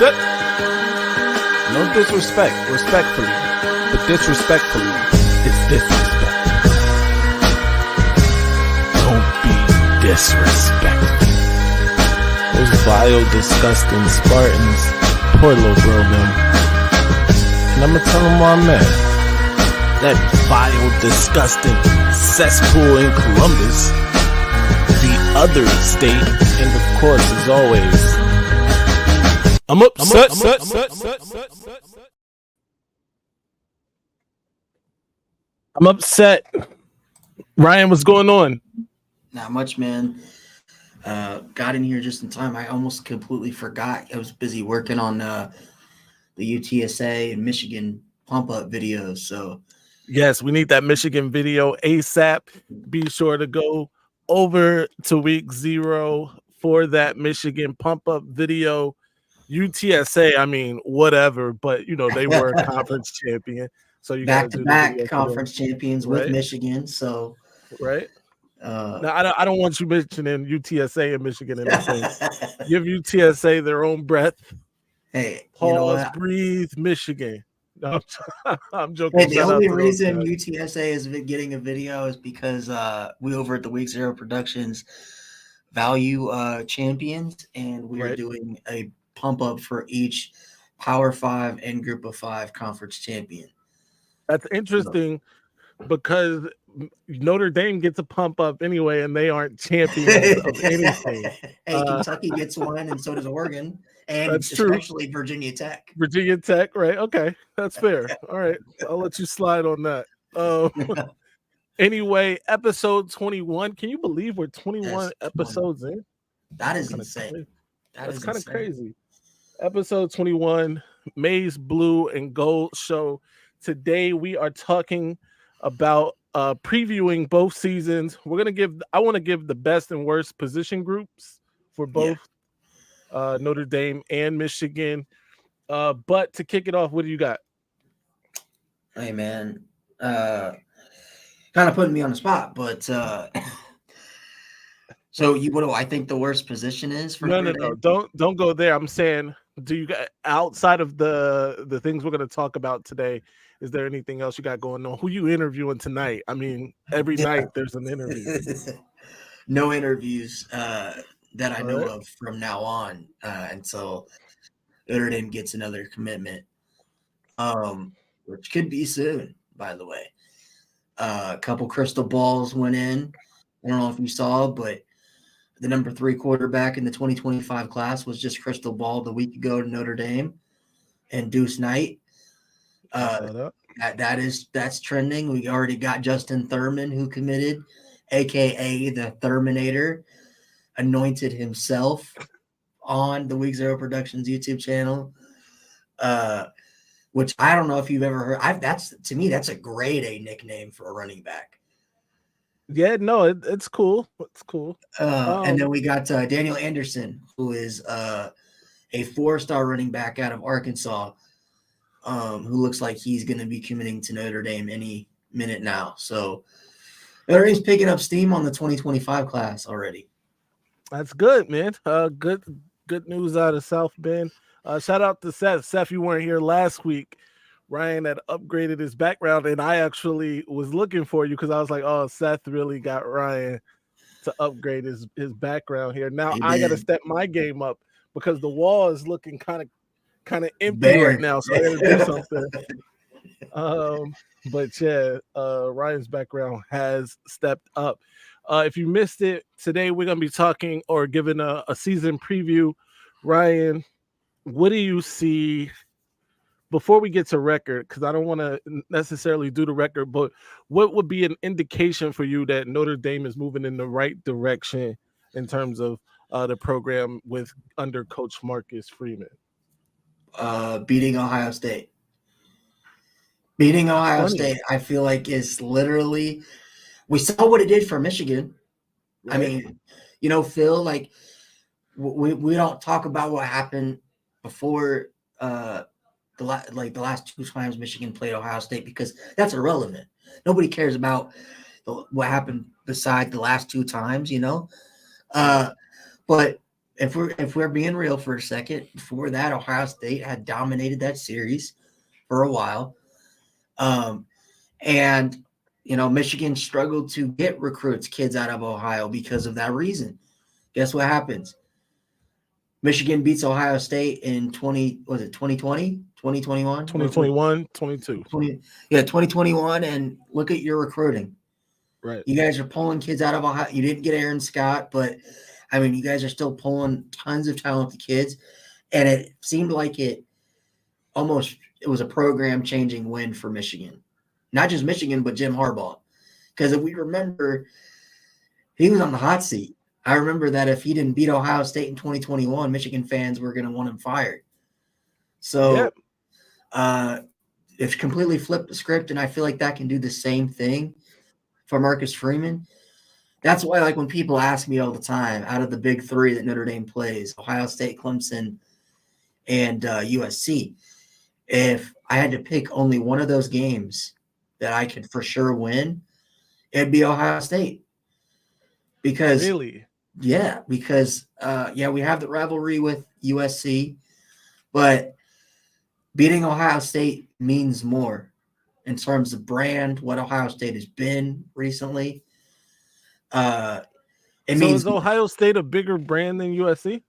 upset. No disrespect, respectfully. But disrespectfully, it's disrespect. Don't be disrespectful. Those vile, disgusting Spartans. Poor little bro, man. And I'ma tell him why I'm mad. That vile, disgusting cesspool in Columbus. The other state, and of course, as always, I'm upset. I'm upset. Ryan, what's going on? Not much, man. Got in here just in time. I almost completely forgot. I was busy working on the UTSA and Michigan pump-up videos. So, yes, we need that Michigan video ASAP. Be sure to go over to week 0 for that Michigan pump-up video. UTSA, I mean, whatever, but you know they were a conference champion, so you got to do back-to-back conference champions with Michigan. So, right. Now, I don't want you mentioning UTSA and Michigan in the same. Give UTSA their own breath. Hey, pause, you know what? Breathe, Michigan. No, I'm joking. Hey, the only reason UTSA is getting a video is because we over at the Week 0 Productions value champions, and we are doing a pump up for each Power 5 and Group of 5 conference champion. That's interesting because Notre Dame gets a pump up anyway, and they aren't champions of anything. Hey, Kentucky gets one, and so does Oregon, and especially Virginia Tech. Virginia Tech, right? Okay, that's fair. All right, I'll let you slide on that. Anyway, episode 21. Can you believe we're 21 episodes in? That is insane. That's kind of crazy. Episode 21, Maize, Blue, and Gold Show. Today we are talking about previewing both seasons. I want to give the best and worst position groups for both Notre Dame and Michigan. But to kick it off, what do you got? Hey man, kind of putting me on the spot, but so what do I think the worst position is for No, don't go there. I'm saying, do you got outside of the things we're going to talk about today? Is there anything else you got going on? Who you interviewing tonight? I mean, every night there's an interview. No interviews that I know of from now on until Notre Dame gets another commitment, which could be soon, by the way. A couple crystal balls went in. I don't know if you saw, but the number 3 quarterback in the 2025 class was just crystal balled a week ago to Notre Dame, and Deuce Knight. That's trending. We already got Justin Thurman, who committed, aka the Thurminator, anointed himself on the Week 0 Productions YouTube channel. Which I don't know if you've ever heard. To me, that's a grade A nickname for a running back. Yeah, no, it's cool. It's cool. And then we got Daniel Anderson, who is a 4-star running back out of Arkansas, who looks like he's going to be committing to Notre Dame any minute now. So Notre Dame's picking up steam on the 2025 class already. That's good, man. Good news out of South Bend. Shout out to Seth. Seth, you weren't here last week. Ryan had upgraded his background, and I actually was looking for you because I was like, oh, Seth really got Ryan to upgrade his background here. Now I got to step my game up because the wall is looking kind of empty right now, so I got to do something. But yeah, Ryan's background has stepped up. If you missed it, today we're going to be talking or giving a season preview. Ryan, what do you see before we get to record? Because I don't want to necessarily do the record, but what would be an indication for you that Notre Dame is moving in the right direction in terms of the program under Coach Marcus Freeman? Beating Ohio State. Beating Ohio State, I feel like, is literally – we saw what it did for Michigan. Right. I mean, Phil, like we don't talk about what happened before the last 2 times Michigan played Ohio State because that's irrelevant. Nobody cares about what happened beside the last 2 times, But if we're being real for a second, before that, Ohio State had dominated that series for a while. And Michigan struggled to get kids out of Ohio because of that reason. Guess what happens? Michigan beats Ohio State in 2020, 2021? 2021, 22. 2021, and look at your recruiting. Right. You guys are pulling kids out of Ohio. You didn't get Aaron Scott, but I mean, you guys are still pulling tons of talented kids, and it seemed like it was a program-changing win for Michigan. Not just Michigan, but Jim Harbaugh. Because if we remember, he was on the hot seat. I remember that if he didn't beat Ohio State in 2021, Michigan fans were going to want him fired. So it's completely flipped the script, and I feel like that can do the same thing for Marcus Freeman. That's why, like, when people ask me all the time, out of the big three that Notre Dame plays, Ohio State, Clemson, and USC, if I had to pick only one of those games that I could for sure win, it'd be Ohio State. Because really? Yeah, because we have the rivalry with USC, but beating Ohio State means more in terms of brand, what Ohio State has been recently. Is Ohio State a bigger brand than USC?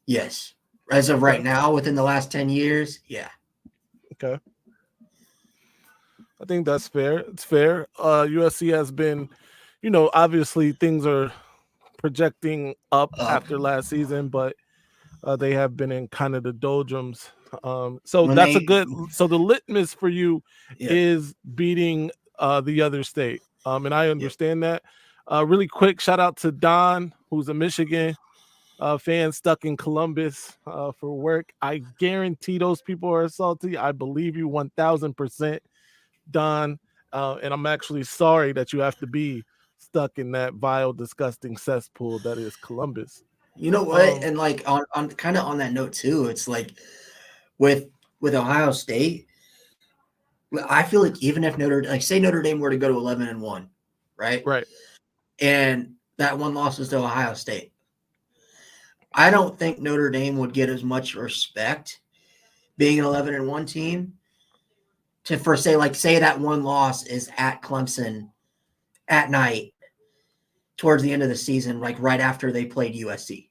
Yes. As of right now, within the last 10 years, yeah. Okay. I think that's fair. It's fair. USC has been, obviously things are projecting up after last season, but they have been in kind of the doldrums. So the litmus for you is beating the other state. And I understand that. Really quick, shout out to Don, who's a Michigan fan stuck in Columbus for work. I guarantee those people are salty. I believe you 1000%, Don. And I'm actually sorry that you have to be stuck in that vile, disgusting cesspool that is Columbus. You know what? And like on kind of on that note too, it's like with Ohio State, I feel like even if say Notre Dame were to go to 11-1, right? Right. And that one loss was to Ohio State, I don't think Notre Dame would get as much respect being an 11-1 team say that one loss is at Clemson at night towards the end of the season, like right after they played USC.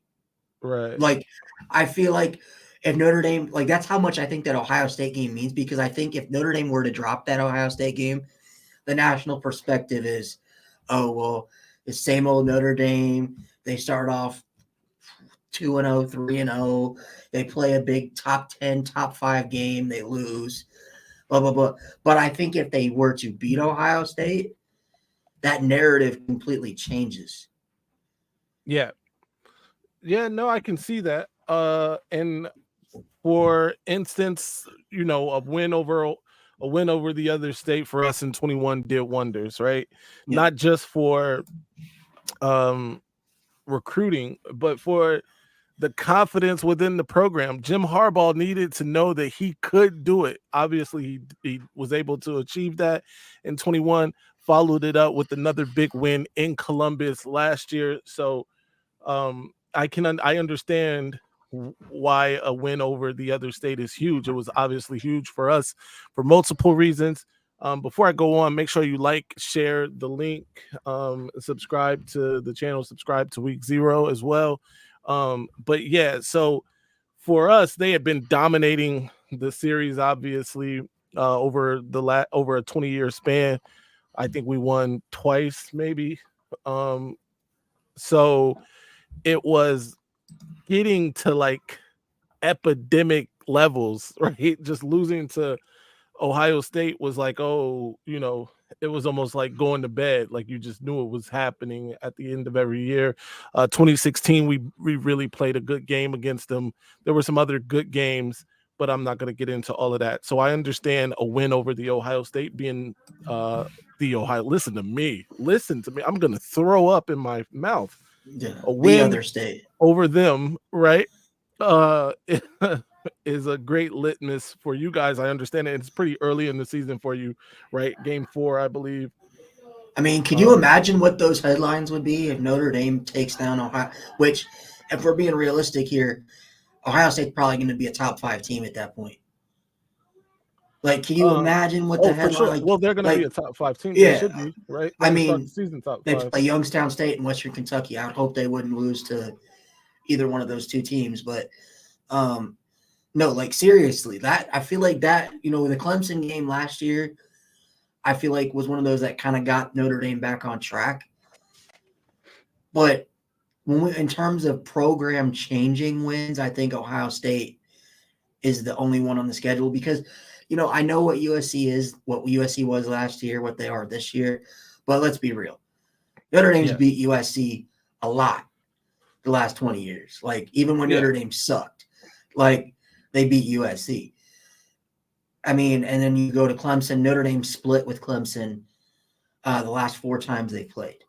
Right. Like, I feel like if Notre Dame, like, that's how much I think that Ohio State game means, because I think if Notre Dame were to drop that Ohio State game, the national perspective is, oh, well, the same old Notre Dame. They start off 2-0, 3-0. They play a big top 10, top 5 game. They lose, blah, blah, blah. But I think if they were to beat Ohio State, that narrative completely changes. Yeah. Yeah, no, I can see that. And for instance, a win over the other state for us in 21 did wonders, right? Yeah. Not just for recruiting, but for the confidence within the program. Jim Harbaugh needed to know that he could do it. Obviously, he was able to achieve that in 21, followed it up with another big win in Columbus last year. So I understand why a win over the other state is huge. It was obviously huge for us for multiple reasons. Before I go on, make sure you like, share the link, subscribe to the channel, subscribe to Week 0 as well. But yeah, so for us, they had been dominating the series, obviously, over a 20-year span. I think we won twice, maybe. So it was getting to like epidemic levels, right? Just losing to Ohio State was like, it was almost like going to bed. Like you just knew it was happening at the end of every year. 2016, we really played a good game against them. There were some other good games, but I'm not going to get into all of that. So I understand a win over the Ohio State being listen to me. I'm going to throw up in my mouth. Yeah, a win the other state over them, right? Is a great litmus for you guys. I understand it. It's pretty early in the season for you, right? Game 4, I believe. I mean, could you imagine what those headlines would be if Notre Dame takes down Ohio? Which, if we're being realistic here, Ohio State's probably going to be a top 5 team at that point. Like, can you imagine what the headline? For sure. Like, well, they're going to be a top 5 team. Yeah, they should be, right? They're start the season top 5. They play Youngstown State and Western Kentucky. I would hope they wouldn't lose to either one of those two teams, but no, like seriously, that I feel like that, the Clemson game last year, I feel like was one of those that kind of got Notre Dame back on track. But in terms of program changing wins, I think Ohio State is the only one on the schedule because, I know what USC is, what USC was last year, what they are this year, but let's be real. Notre Dame's beat USC a lot the last 20 years. Like, even when Notre Dame sucked, like, they beat USC. I mean, and then you go to Clemson. Notre Dame split with Clemson the last 4 times they played,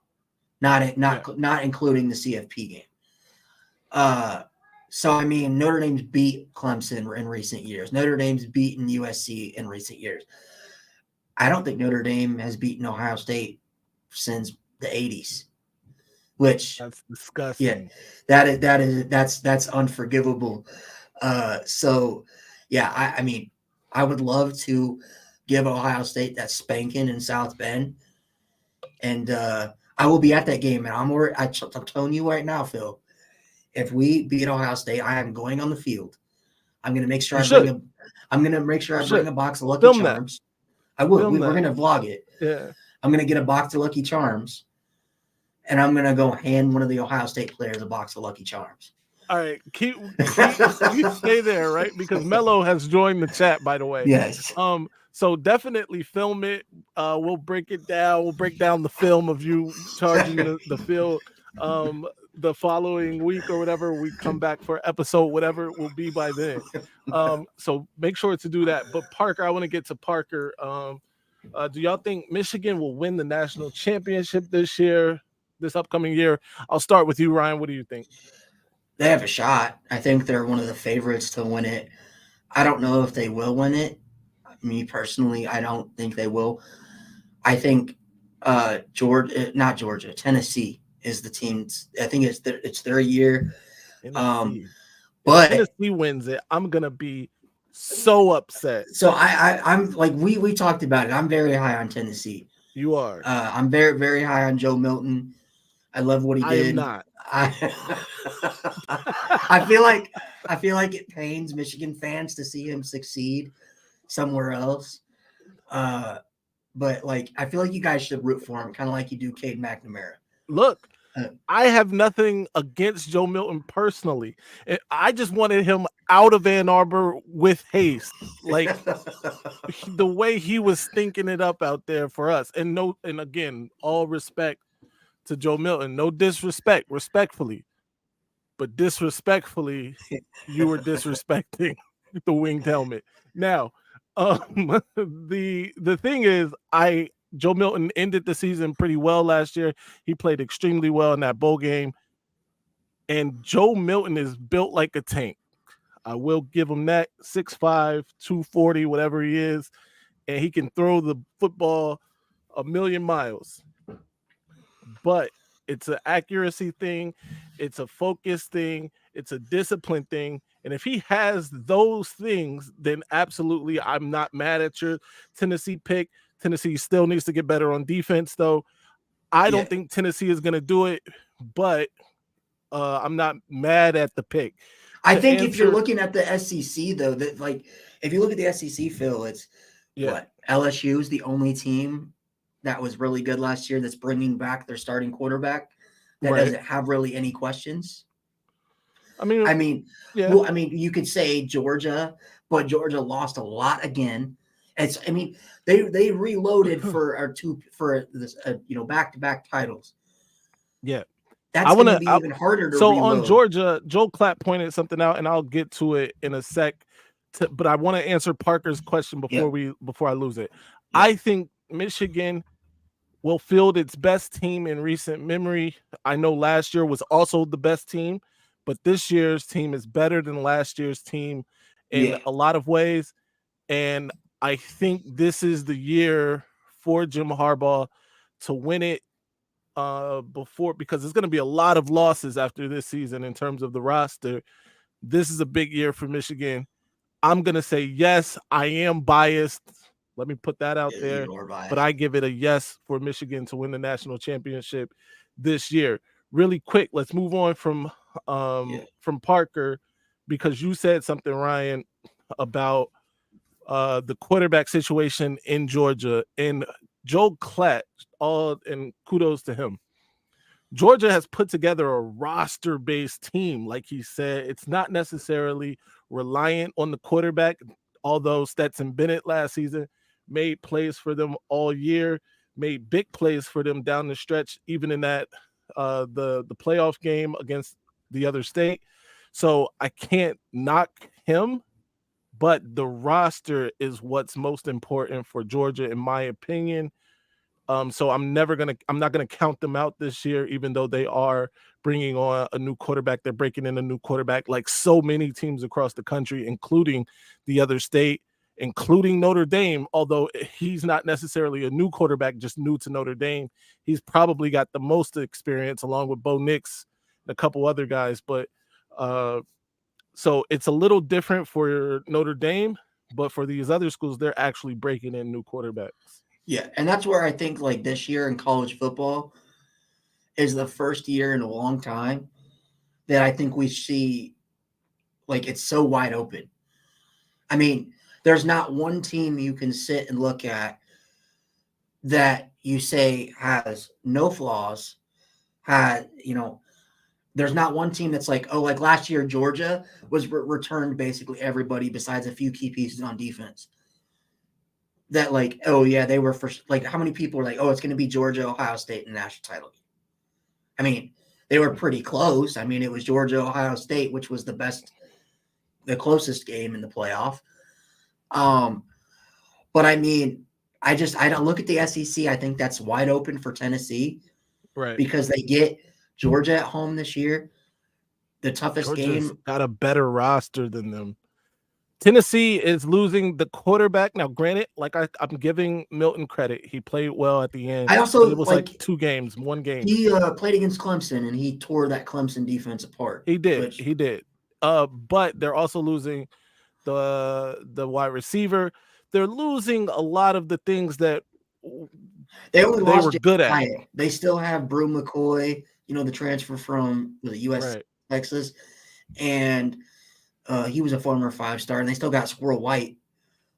not including the CFP game. So, I mean, Notre Dame's beat Clemson in recent years. Notre Dame's beaten USC in recent years. I don't think Notre Dame has beaten Ohio State since the 80s, which that's disgusting. Yeah, that's unforgivable. So, yeah, I mean, I would love to give Ohio State that spanking in South Bend, and I will be at that game. And I'm telling you right now, Phil, if we beat Ohio State, I am going on the field. I'm going to make sure I bring a box of Lucky Charms. I would. We're going to vlog it. Yeah. I'm going to get a box of Lucky Charms, and I'm going to go hand one of the Ohio State players a box of Lucky Charms. All right, keep stay there, right? Because Mello has joined the chat, by the way. Yes. So definitely film it. We'll break it down. We'll break down the film of you charging the field. The following week or whatever, we come back for episode, whatever it will be by then. So make sure to do that. But Parker, I want to get to Parker. Do y'all think Michigan will win the national championship this upcoming year? I'll start with you, Ryan. What do you think? They have a shot. I think they're one of the favorites to win it. I don't know if they will win it. Me personally, I don't think they will. I think Tennessee is the team. I think it's their year. But if Tennessee wins it, I'm gonna be so upset. So I'm like we talked about it. I'm very high on Tennessee. You are. I'm very, very high on Joe Milton. I love what he did. I am not. I feel like it pains Michigan fans to see him succeed somewhere else. But like I feel like you guys should root for him, kind of like you do Cade McNamara. Look, I have nothing against Joe Milton personally. I just wanted him out of Ann Arbor with haste. Like the way he was thinking it up out there for us. And again, all respect to Joe Milton. No disrespect, respectfully. But disrespectfully, you were disrespecting the winged helmet. Now, the thing is, Joe Milton ended the season pretty well last year. He played extremely well in that bowl game. And Joe Milton is built like a tank. I will give him that. 6'5", 240, whatever he is. And he can throw the football a million miles. But it's an accuracy thing. It's a focus thing. It's a discipline thing. And if he has those things, then absolutely I'm not mad at your Tennessee pick. Tennessee still needs to get better on defense, though. I don't think Tennessee is going to do it, but I'm not mad at the pick. I think if you're looking at the SEC, though, that like if you look at the SEC, Phil, it's what LSU is the only team that was really good last year that's bringing back their starting quarterback that doesn't have really any questions. I mean, you could say Georgia, but Georgia lost a lot again. They reloaded for back-to-back titles. Yeah, that's going to be even harder to reload. On Georgia, Joe Clapp pointed something out, and I'll get to it in a sec. But I want to answer Parker's question before I lose it. Yeah. I think Michigan will field its best team in recent memory. I know last year was also the best team, but this year's team is better than last year's team in a lot of ways. And I think this is the year for Jim Harbaugh to win it before, because there's going to be a lot of losses after this season in terms of the roster. This is a big year for Michigan. I'm going to say yes. I am biased. Let me put that out there. But I give it a yes for Michigan to win the national championship this year. Really quick, let's move on from Parker, because you said something, Ryan, about the quarterback situation in Georgia, and Joe Klatt, and kudos to him. Georgia has put together a roster-based team, like he said. It's not necessarily reliant on the quarterback, although Stetson Bennett last season made plays for them all year, made big plays for them down the stretch, even in that the playoff game against the other state. So I can't knock him, but the roster is what's most important for Georgia, in my opinion. So I'm not gonna count them out this year, even though they are bringing on a new quarterback. They're breaking in a new quarterback, like so many teams across the country, including the other state, including Notre Dame. Although he's not necessarily a new quarterback, just new to Notre Dame. He's probably got the most experience, along with Bo Nix and a couple other guys. But so it's a little different for Notre Dame, but for these other schools, they're actually breaking in new quarterbacks. Yeah, and that's where I think, like, this year in college football is the first year in a long time that I think we see, like, it's so wide open. I mean, there's not one team you can sit and look at that you say has no flaws, there's not one team that's like, oh, like last year Georgia was returned basically everybody besides a few key pieces on defense. That, like, oh yeah, they were first. Like, how many people were like, oh, it's going to be Georgia, Ohio State in the national title game? I mean, they were pretty close. I mean, it was Georgia, Ohio State, which was the closest game in the playoff. But I mean, I don't look at the SEC. I think that's wide open for Tennessee, right? Because they get Georgia at home this year. The toughest Georgia's game. Got a better roster than them. Tennessee is losing the quarterback. Now, granted, like I'm giving Milton credit. He played well at the end. I also, it was like 2 games, 1 game. He played against Clemson, and he tore that Clemson defense apart. He did. But they're also losing the wide receiver. They're losing a lot of the things that they were good at. They still have Brew McCoy, the transfer from the U.S. Texas, and he was a former 5-star, and they still got Squirrel White,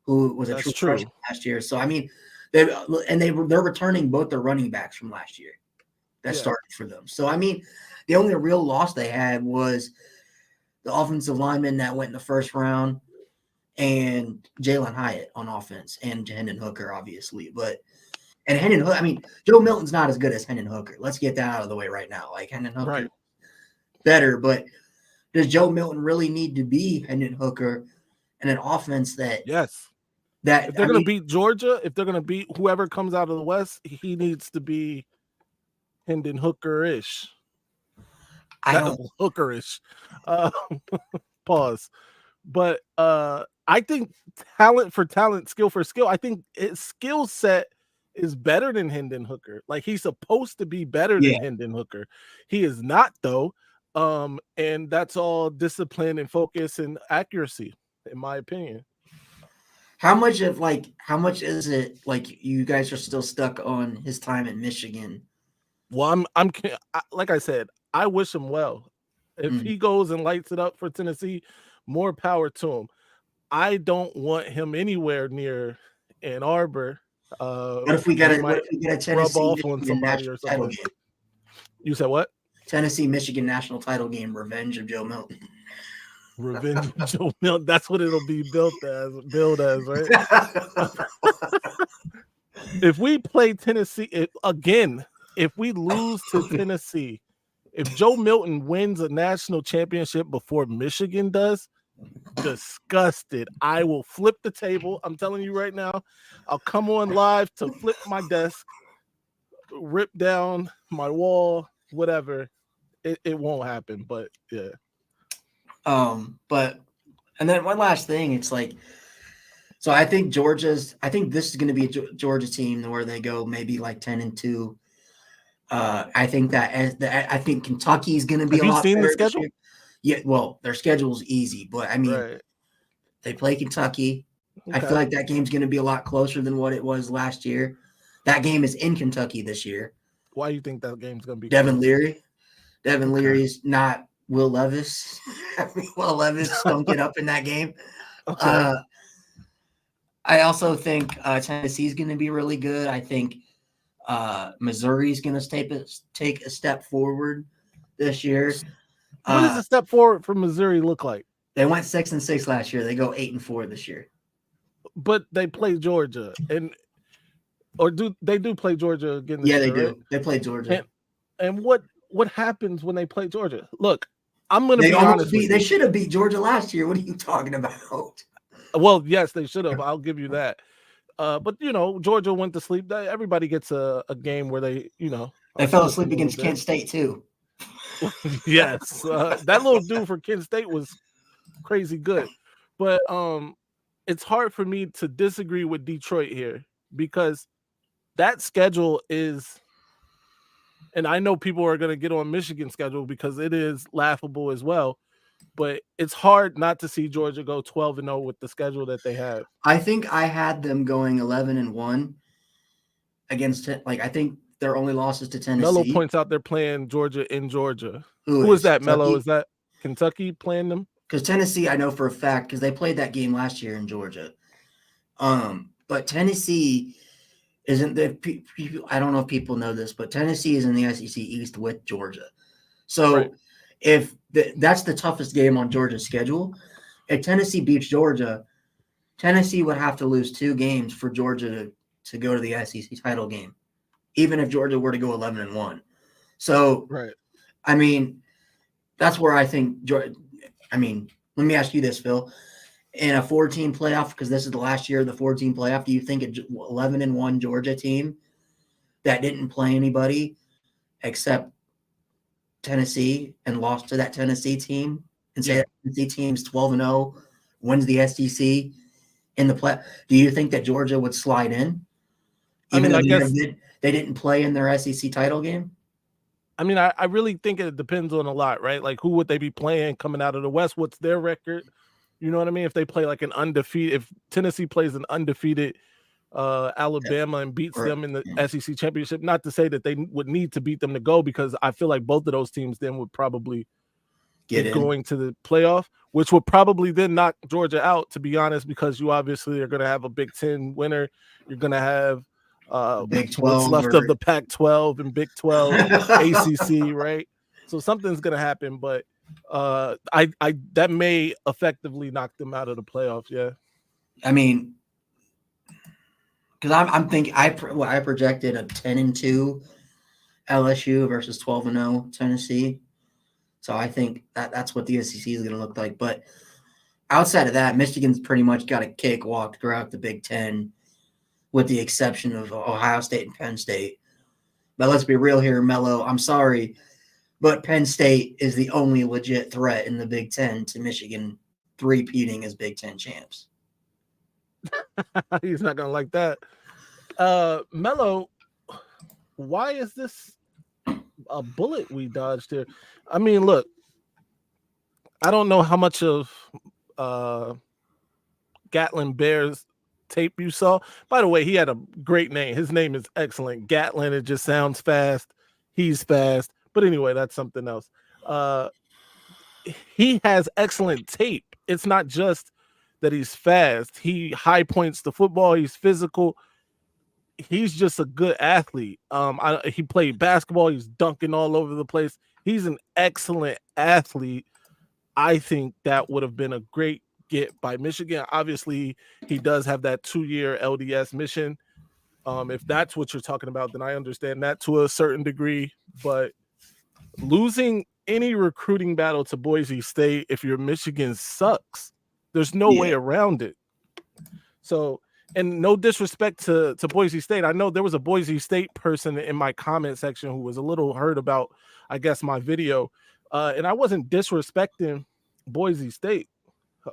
who was a true freshman last year. So I mean, they're returning both their running backs from last year that started for them. So I mean, the only real loss they had was the offensive lineman that went in the first round, and Jalen Hyatt on offense, and Hendon Hooker, obviously. And Hendon Hooker, I mean, Joe Milton's not as good as Hendon Hooker. Let's get that out of the way right now. Like, Hendon Hooker better, but does Joe Milton really need to be Hendon Hooker in an offense that if they're going to beat Georgia, if they're going to beat whoever comes out of the West, he needs to be Hendon Hooker-ish. Hooker-ish. Pause. But I think talent for talent, skill for skill, I think his skill set is better than Hendon Hooker. Like, he's supposed to be better than Hendon Hooker. He is not, though. And that's all discipline and focus and accuracy, in my opinion. How much is it like you guys are still stuck on his time in Michigan? Well, I'm like I said, I wish him well. If he goes and lights it up for Tennessee, more power to him. I don't want him anywhere near Ann Arbor. What if we get a Tennessee off on somebody or something? You said what? Tennessee Michigan national title game, revenge of Joe Milton. Revenge of Joe Milton. That's what it'll be billed as, right? If we play Tennessee if we lose to Tennessee, if Joe Milton wins a national championship before Michigan does, disgusted. I will flip the table. I'm telling you right now. I'll come on live to flip my desk, rip down my wall, whatever. It won't happen, but yeah. And then one last thing, it's like, so I think this is going to be a Georgia team where they go maybe like 10-2. I think I think Kentucky is going to be Have a you lot seen the better this schedule? year. Yeah, well, their schedule's easy, but I mean, Right. they play Kentucky. I feel Okay. like that game's going to be a lot closer than what it was last year. That game is in Kentucky this year. Why do you think that game's gonna be Devin close? Leary. Devin Okay. Leary's not Will Levis. Will Levis don't get up in that game. Okay. Uh, I also think Tennessee's going to be really good. I think Missouri's going to take a step forward this year. What does a step forward for Missouri look like? They went 6-6 last year. They go 8-4 this year. But they play Georgia, or do play Georgia again this Yeah, they year, do. right? They play Georgia. And what happens when they play Georgia? Look, I'm going to They be almost honest beat. with They you. should have beat Georgia last year. What are you talking about? Well, yes, they should have. I'll give you that. But Georgia went to sleep. Everybody gets a game where they They are fell slipping asleep a little against bit. Kent State too. Yes, that little dude for Kent State was crazy good, but it's hard for me to disagree with Detroit here because that schedule is, and I know people are going to get on Michigan's schedule because it is laughable as well, but it's hard not to see Georgia go 12-0 with the schedule that they have. I think I had them going 11-1 against I think their only losses to Mello Tennessee. points out they're playing Georgia in Georgia. Who is that, Kentucky? Mello? Is that Kentucky playing them? Because Tennessee, I know for a fact because they played that game last year in Georgia. But Tennessee isn't the. I don't know if people know this, but Tennessee is in the SEC East with Georgia. So Right. if that's the toughest game on Georgia's schedule, if Tennessee beats Georgia, Tennessee would have to lose 2 games for Georgia to go to the SEC title game, even if Georgia were to go 11-1. So, Right. I mean, that's where I think Georgia. I mean, let me ask you this, Phil. In a 4-team playoff, because this is the last year of the 4-team playoff, do you think an 11-1 Georgia team that didn't play anybody except Tennessee and lost to that Tennessee team, and say that Tennessee team's 12-0, wins the SEC in the play? Do you think that Georgia would slide in, even though they didn't play in their SEC title game? I mean, I really think it depends on a lot, right? Like, who would they be playing coming out of the West? What's their record? You know what I mean? If they play like an undefeated, if Tennessee plays an undefeated Alabama and beats them in the SEC championship, not to say that they would need to beat them to go, because I feel like both of those teams then would probably get going to the playoff, which would probably then knock Georgia out, to be honest, because you obviously are going to have a Big Ten winner. You're going to have Big 12, what's left of the Pac-12 and Big 12, ACC, right? So something's going to happen, but I that may effectively knock them out of the playoffs. Yeah, I mean, because I'm thinking I projected a 10-2 LSU versus 12-0 Tennessee. So I think that's what the SEC is going to look like. But outside of that, Michigan's pretty much got a cakewalk throughout the Big Ten, with the exception of Ohio State and Penn State. But let's be real here, Mello. I'm sorry, but Penn State is the only legit threat in the Big Ten to Michigan three-peating as Big Ten champs. He's not going to like that. Mello, why is this a bullet we dodged here? I mean, look, I don't know how much of Gatlin Bears tape you saw. By the way, he had a great name. His name is excellent. Gatlin, it just sounds fast. He's fast. But anyway, that's something else. He has excellent tape. It's not just that he's fast. He high points the football. He's physical. He's just a good athlete. He played basketball. He's dunking all over the place. He's an excellent athlete. I think that would have been a great get by Michigan. Obviously, he does have that 2-year LDS mission. If that's what you're talking about, then I understand that to a certain degree. But losing any recruiting battle to Boise State, if you're Michigan, sucks. There's no way around it. So, and no disrespect to Boise State. I know there was a Boise State person in my comment section who was a little hurt about, I guess, my video. And I wasn't disrespecting Boise State.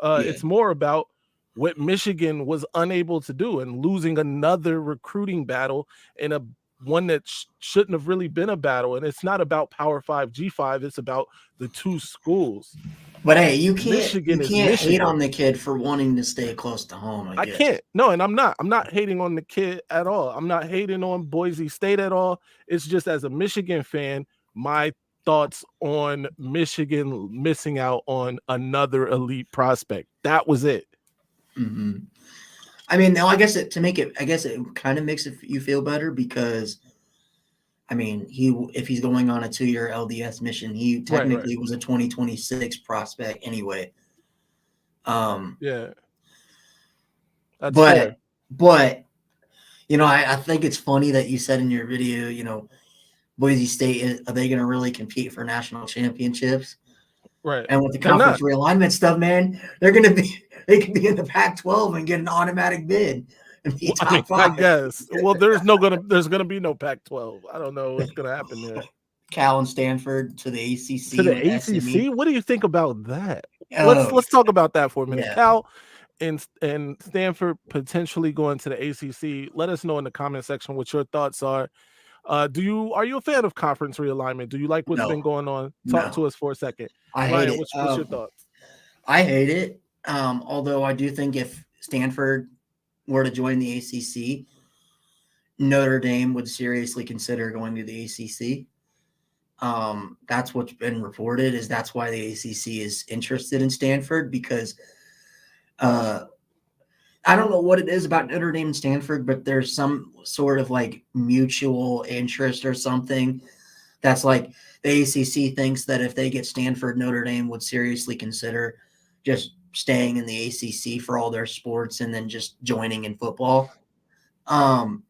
It's more about what Michigan was unable to do and losing another recruiting battle in a one that shouldn't have really been a battle. And it's not about Power 5, G5. It's about the two schools. But hey, you Michigan is can't hate Michigan. on the kid for wanting to stay close to home, I guess. Can't. No, and I'm not hating on the kid at all. I'm not hating on Boise State at all. It's just, as a Michigan fan, my thoughts on Michigan missing out on another elite prospect. That was it. Mm-hmm. I mean, I guess it kind of makes you feel better because, I mean, if he's going on a 2-year LDS mission, he technically was a 2026 prospect anyway. Yeah, that's fair. But I think it's funny that you said in your video, Boise State, are they going to really compete for national championships? Right. And with the conference realignment stuff, man, they could be in the Pac-12 and get an automatic bid and be top 5. I guess. Well, there's gonna be no Pac-12. I don't know what's gonna happen there. Cal and Stanford to the ACC. To the ACC. SME. What do you think about that? Oh, let's talk about that for a minute. Yeah. Cal and Stanford potentially going to the ACC. Let us know in the comment section what your thoughts are. Are you a fan of conference realignment? Do you like what's been going on? Talk to us for a second. I Ryan, hate it. What's your thoughts? I hate it. Although I do think if Stanford were to join the ACC, Notre Dame would seriously consider going to the ACC. That's what's been reported. That's why the ACC is interested in Stanford, because I don't know what it is about Notre Dame and Stanford, but there's some sort of like mutual interest or something. That's like the ACC thinks that if they get Stanford, Notre Dame would seriously consider just staying in the ACC for all their sports and then just joining in football. But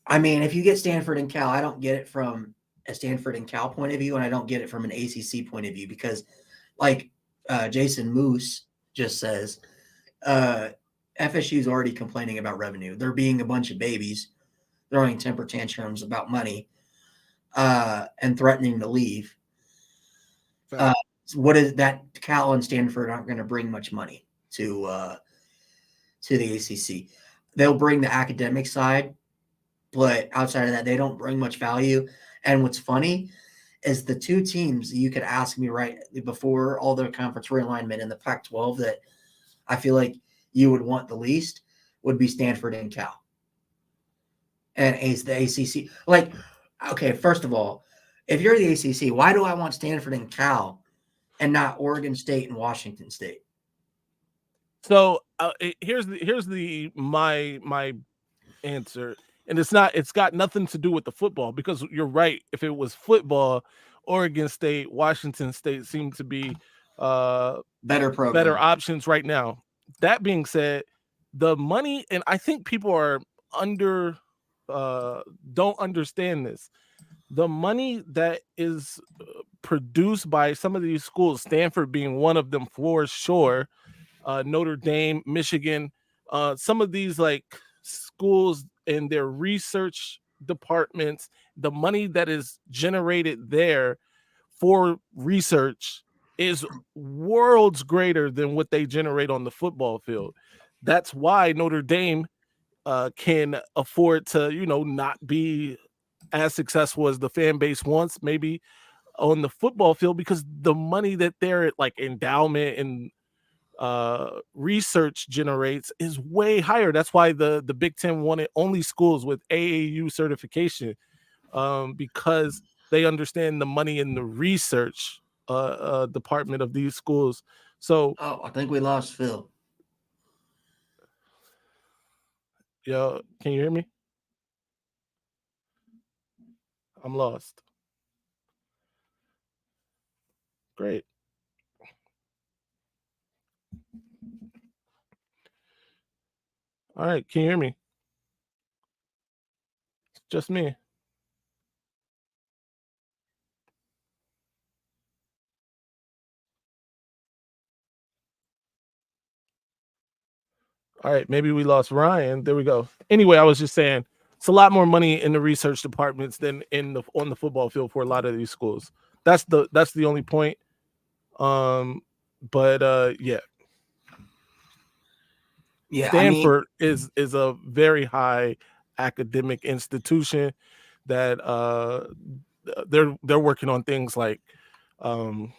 I mean, if you get Stanford and Cal, I don't get it from a Stanford and Cal point of view, and I don't get it from an ACC point of view, because like Jason Moose just says, FSU is already complaining about revenue. They're being a bunch of babies, throwing temper tantrums about money, and threatening to leave. What is that? Cal and Stanford aren't going to bring much money to the ACC. They'll bring the academic side, but outside of that, they don't bring much value. And what's funny is the two teams you could ask me right before all the conference realignment in the Pac-12 that I feel like you would want the least would be Stanford and Cal. And the ACC. Like, okay, first of all, if you're the ACC, why do I want Stanford and Cal and not Oregon State and Washington State? So here's my answer, and it's got nothing to do with the football, because you're right. If it was football, Oregon State, Washington State seem to be better options right now. That being said, the money, and I think people are don't understand this. The money that is produced by some of these schools, Stanford being one of them for sure, Notre Dame, Michigan, some of these like schools and their research departments, the money that is generated there for research is worlds greater than what they generate on the football field. That's why Notre Dame can afford to, not be as successful as the fan base wants, maybe on the football field, because the money that their like endowment and research generates is way higher. That's why the Big Ten wanted only schools with AAU certification, because they understand the money in the research department of these schools. So I think we lost Phil. Yo, can you hear me? I'm lost. Great. All right, can you hear me? It's just me. All right, maybe we lost Ryan. There we go. Anyway, I was just saying it's a lot more money in the research departments than on the football field for a lot of these schools. That's the only point. Yeah. Yeah, Stanford is a very high academic institution that they're working on things like um,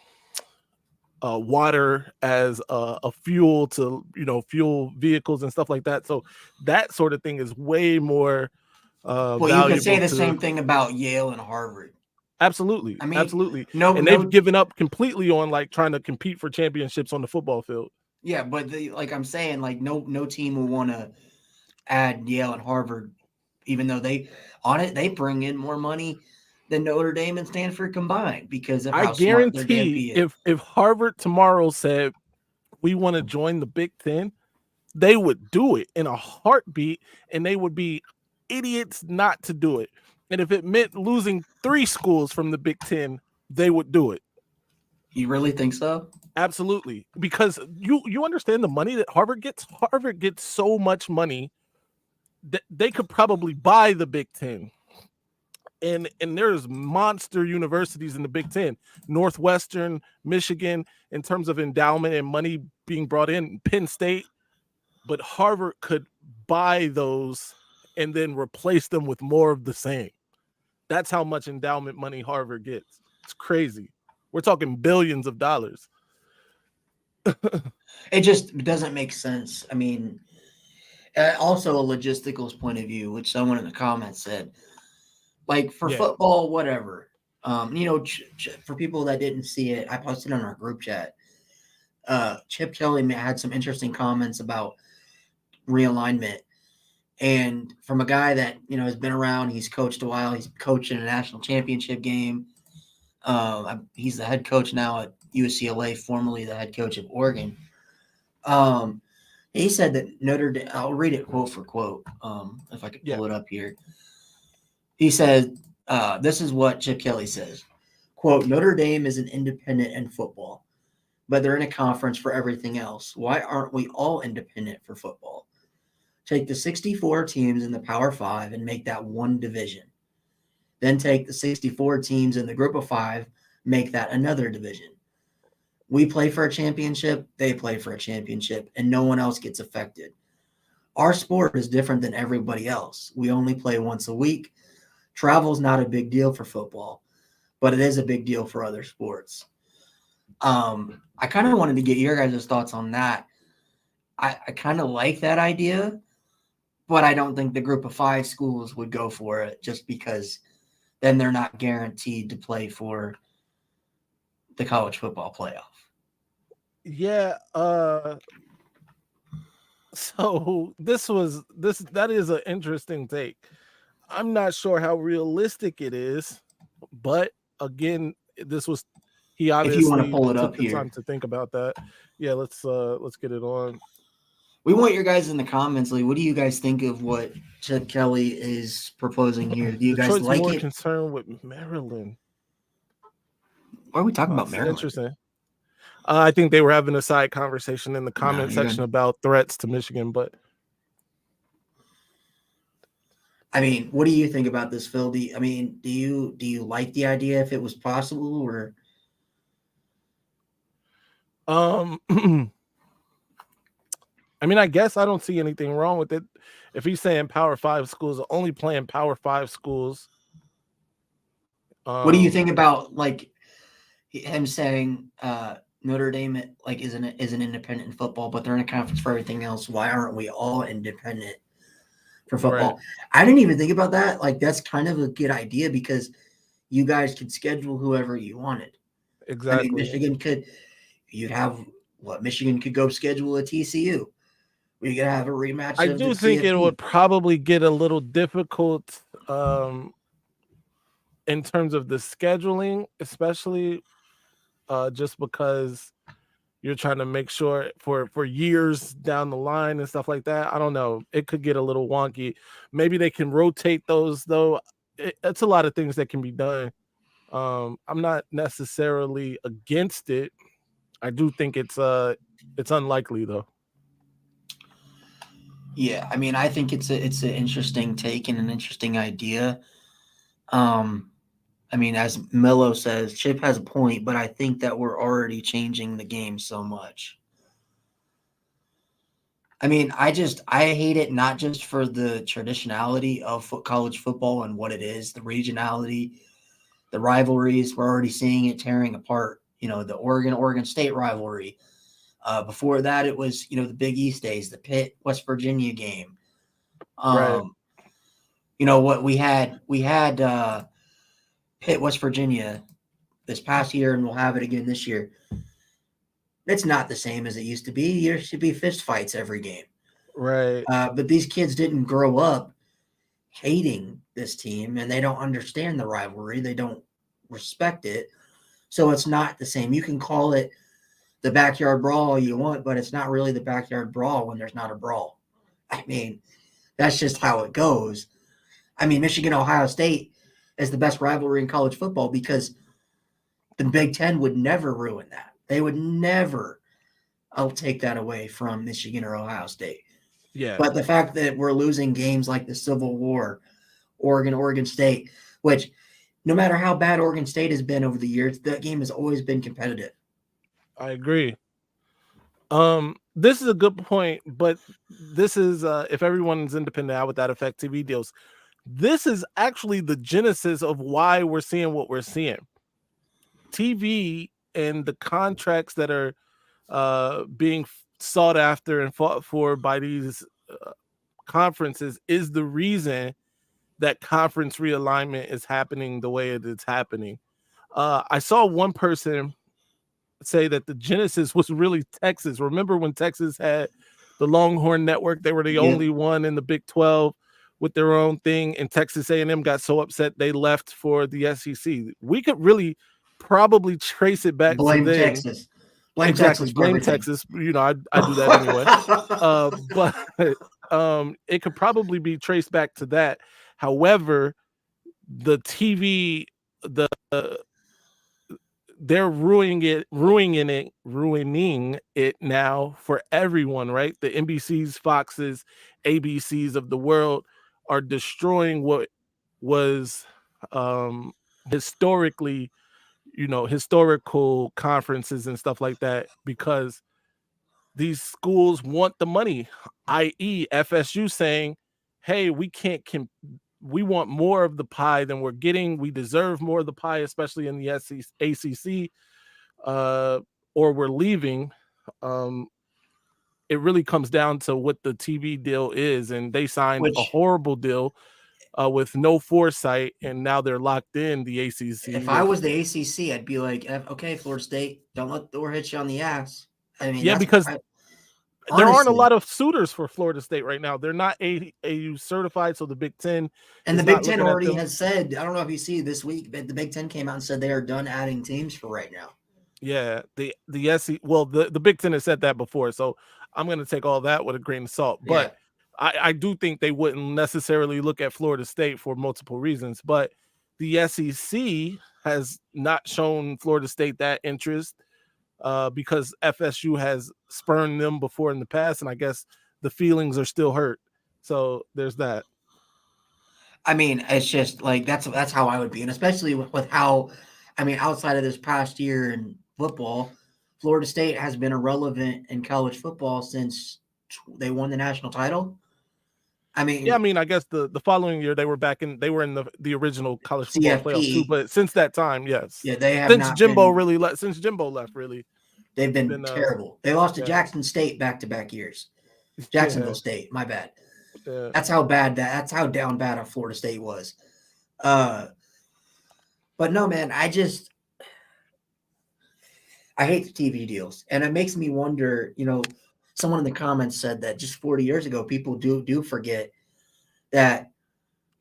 water as a fuel to fuel vehicles and stuff like that. So that sort of thing is way more Well, you could say valuable the to. same thing about Yale and Harvard. Absolutely, I mean, absolutely. And they've no, given up completely on like trying to compete for championships on the football field. yeah, but like I'm saying, like no team will want to add Yale and Harvard, even though they bring in more money than Notre Dame and Stanford combined because of I how smart their guarantee DMP is. if Harvard tomorrow said we want to join the Big Ten, they would do it in a heartbeat, and they would be idiots not to do it. And if it meant losing 3 schools from the Big Ten, they would do it. You really think so? Absolutely, because you understand the money that Harvard gets. Harvard gets so much money that they could probably buy the Big Ten. And there's monster universities in the Big Ten, Northwestern, Michigan, in terms of endowment and money being brought in, Penn State. But Harvard could buy those and then replace them with more of the same. That's how much endowment money Harvard gets. It's crazy. We're talking billions of dollars. It just doesn't make sense. I mean, also a logistical point of view, which someone in the comments said, like for football, whatever. For people that didn't see it, I posted on our group chat. Chip Kelly had some interesting comments about realignment, and from a guy that has been around, he's coached a while. He's coached in a national championship game. He's the head coach now at UCLA, formerly the head coach of Oregon. He said that Notre Dame. I'll read it quote for quote. If I could pull it up here. He said, "This is what Chip Kelly says." Quote, "Notre Dame is an independent in football, but they're in a conference for everything else. Why aren't we all independent for football? Take the 64 teams in the Power 5 and make that one division. Then take the 64 teams in the Group of 5, make that another division. We play for a championship, they play for a championship, and no one else gets affected. Our sport is different than everybody else. We only play once a week. Travel's not a big deal for football, but it is a big deal for other sports." I kind of wanted to get your guys' thoughts on that. I kind of like that idea, but I don't think the Group of 5 schools would go for it just because then they're not guaranteed to play for the college football playoff. Yeah. So that is an interesting take. I'm not sure how realistic it is, but again, he obviously if you want to pull it took up the here, time to think about that. Yeah, let's get it on. We want your guys in the comments. Like, what do you guys think of what Chip Kelly is proposing here? Do you guys Detroit's like more it? concerned with Maryland. Why are we talking about Maryland? Interesting. I think they were having a side conversation in the comment section about threats to Michigan, but I mean, what do you think about this, Phil? Do you like the idea if it was possible, or? I mean, I guess I don't see anything wrong with it. If he's saying Power 5 schools, only playing Power 5 schools. What do you think about like him saying Notre Dame like is an independent in football, but they're in a conference for everything else? Why aren't we all independent for football? Right. I didn't even think about that. Like that's kind of a good idea because you guys could schedule whoever you wanted. Exactly. I mean, Michigan could go schedule a TCU. We could have a rematch. I do think it would probably get a little difficult in terms of the scheduling, especially just because you're trying to make sure for years down the line and stuff like that. I don't know. It could get a little wonky. Maybe they can rotate those though. It's a lot of things that can be done. I'm not necessarily against it. I do think it's unlikely though. Yeah, I mean, I think it's an interesting take and an interesting idea. I mean, as Mello says, Chip has a point, but I think that we're already changing the game so much. I mean, I hate it not just for the traditionality of college football and what it is, the regionality, the rivalries. We're already seeing it tearing apart. The Oregon State rivalry. Before that, it was the Big East days, the Pitt West Virginia game. Right. What we had Pitt West Virginia this past year, and we'll have it again this year. It's not the same as it used to be. There should be fist fights every game. Right. But these kids didn't grow up hating this team, and they don't understand the rivalry. They don't respect it. So it's not the same. You can call it the backyard brawl all you want, but it's not really the backyard brawl when there's not a brawl. I mean, that's just how it goes. I mean, Michigan-Ohio State is the best rivalry in college football because the Big Ten would never ruin that. They would never take that away from Michigan or Ohio State. Yeah. But the fact that we're losing games like the Civil War, Oregon State, which no matter how bad Oregon State has been over the years, that game has always been competitive. I agree. This is a good point, but this is if everyone's independent, how would that affect TV deals? This is actually the genesis of why we're seeing what we're seeing. TV and the contracts that are being sought after and fought for by these conferences is the reason that conference realignment is happening the way it is happening. I saw one person say that the genesis was really Texas. Remember when Texas had the Longhorn Network? They were the only one in the Big 12 with their own thing, and Texas A&M got so upset they left for the SEC. We could really probably trace it back to them. Texas. Blame exactly. Texas. Blame Texas. I do that anyway. But it could probably be traced back to that. However, the TV, they're ruining it now for everyone, right? The NBCs, Foxes, ABCs of the world are destroying what was historically, historical conferences and stuff like that, because these schools want the money, i.e. FSU saying, hey, we we want more of the pie than we're getting. We deserve more of the pie, especially in the ACC, or we're leaving. It really comes down to what the TV deal is, and they signed a horrible deal with no foresight, and now they're locked in the ACC. If I was the ACC, I'd be like, okay, Florida State, don't let the door hit you on the ass. I mean, because there aren't a lot of suitors for Florida State right now. They're not AU certified, so the Big Ten and the Big Ten already has said. I don't know if you see this week, but the Big Ten came out and said they are done adding teams for right now. Yeah, the Big Ten has said that before, so I'm going to take all that with a grain of salt. But I do think they wouldn't necessarily look at Florida State for multiple reasons. But the SEC has not shown Florida State that interest. Because FSU has spurned them before in the past, and I guess the feelings are still hurt. So there's that. I mean, it's just like that's how I would be, and especially with how, I mean, outside of this past year in football, Florida State has been irrelevant in college football since they won the national title. I mean, I guess the following year they were in the original college football playoff too. But since that time, yes, they have since Jimbo left, really, they've been terrible. They lost to Jackson State back-to-back years. Jacksonville State, my bad. That's how down bad Florida State was. But no, man, I hate the TV deals, and it makes me wonder. Someone in the comments said that just 40 years ago, people do forget that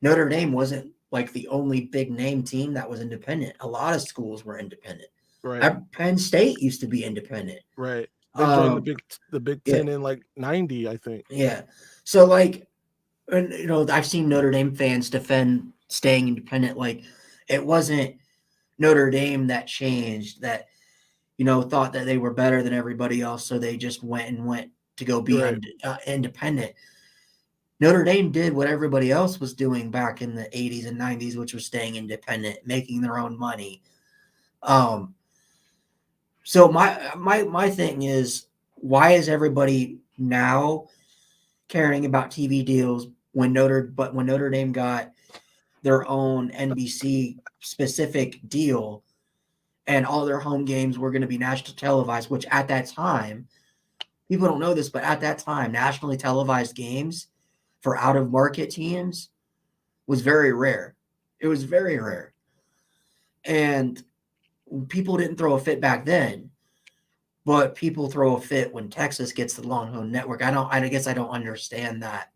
Notre Dame wasn't like the only big name team that was independent. A lot of schools were independent. Right. Penn State used to be independent. Right. They joined the Big Ten in like 90, I think. Yeah. So like, I've seen Notre Dame fans defend staying independent. Like, it wasn't Notre Dame that changed, that thought that they were better than everybody else, so they just went to go be independent. Notre Dame did what everybody else was doing back in the 80s and 90s, which was staying independent, making their own money. So my thing is, why is everybody now caring about TV deals when Notre Dame got their own NBC specific deal, and all their home games were going to be national televised, which at that time, people don't know this, but at that time, nationally televised games for out of market teams was very rare. It was very rare. And people didn't throw a fit back then, but people throw a fit when Texas gets the Longhorn Network. I guess I don't understand that.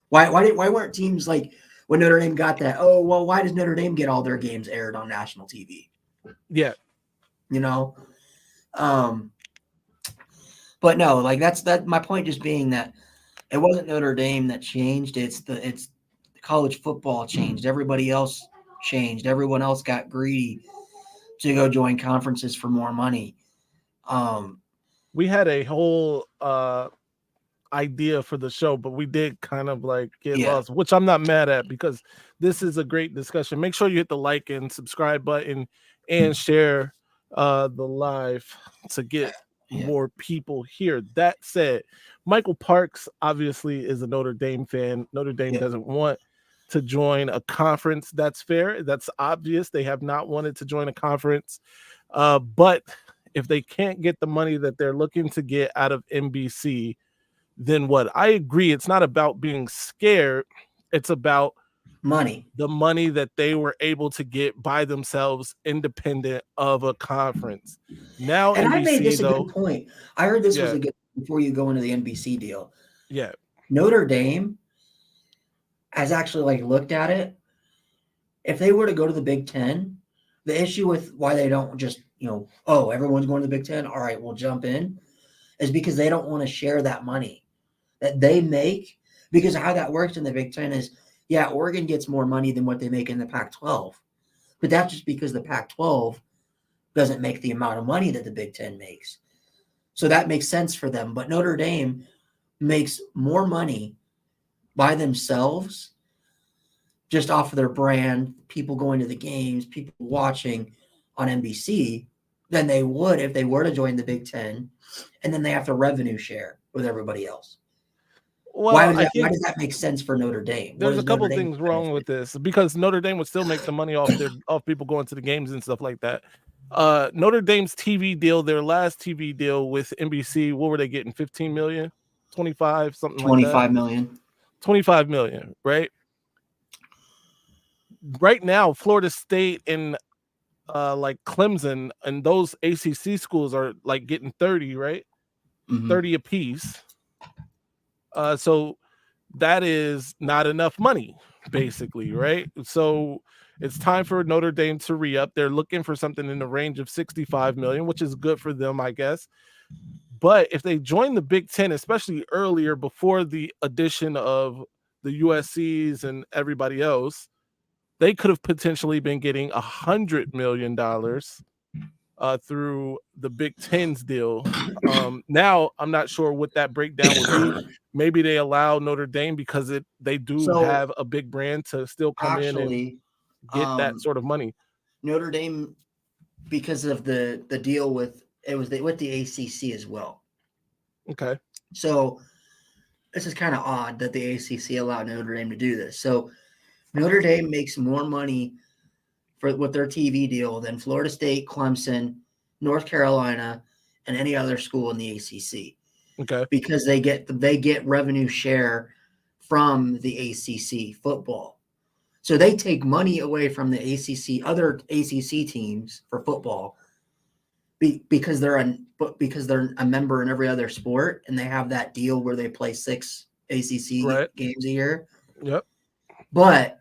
Why weren't teams like when Notre Dame got that? Oh, well, why does Notre Dame get all their games aired on national TV? Yeah. You know? But no, like that's my point just being that it wasn't Notre Dame that changed. It's college football changed. Everybody else changed. Everyone else got greedy to go join conferences for more money. We had a whole idea for the show, but we did kind of like get lost, which I'm not mad at because this is a great discussion. Make sure you hit the like and subscribe button and share the live to get more people here. That said, Michael Parks obviously is a Notre Dame fan. Notre Dame doesn't want to join a conference. That's fair. That's obvious. They have not wanted to join a conference. But if they can't get the money that they're looking to get out of NBC, then what? I agree. It's not about being scared. It's about money. The money that they were able to get by themselves, independent of a conference. Now, and NBC, I made this though, a good point. I heard this was a good before you go into the NBC deal. Yeah. Notre Dame has actually like looked at it. If they were to go to the Big Ten, the issue with why they don't just, oh, everyone's going to the Big Ten. All right, we'll jump in, is because they don't want to share that money that they make, because how that works in the Big Ten is, Oregon gets more money than what they make in the Pac-12, but that's just because the Pac-12 doesn't make the amount of money that the Big Ten makes. So that makes sense for them. But Notre Dame makes more money by themselves just off of their brand, people going to the games, people watching on NBC, than they would if they were to join the Big Ten, and then they have to revenue share with everybody else. Well, why does that make sense for Notre Dame? There's a couple things wrong with this, because Notre Dame would still make the money off people going to the games and stuff like that. Notre Dame's TV deal, their last TV deal with NBC, what were they getting? 15 million, 25, something like that. 25 million. 25 million, right? Right now, Florida State and like Clemson and those ACC schools are like getting 30, right? Mm-hmm. 30 apiece. So that is not enough money, basically, right? So it's time for Notre Dame to re-up. They're looking for something in the range of 65 million, which is good for them, I guess. But if they join the Big Ten, especially earlier, before the addition of the USCs and everybody else, they could have potentially been getting $100 million through the Big Ten's deal. Now, I'm not sure what that breakdown would be. Maybe they allow Notre Dame, because they do have a big brand, to still come in and get that sort of money. Notre Dame, because of the deal with the ACC as well. Okay. So this is kind of odd that the ACC allowed Notre Dame to do this. So Notre Dame makes more money with their TV deal than Florida State, Clemson, North Carolina, and any other school in the ACC. Okay. Because they get revenue share from the ACC football. So they take money away from the other ACC teams for football, because they're a member in every other sport, and they have that deal where they play 6 ACC games a year. Yep. But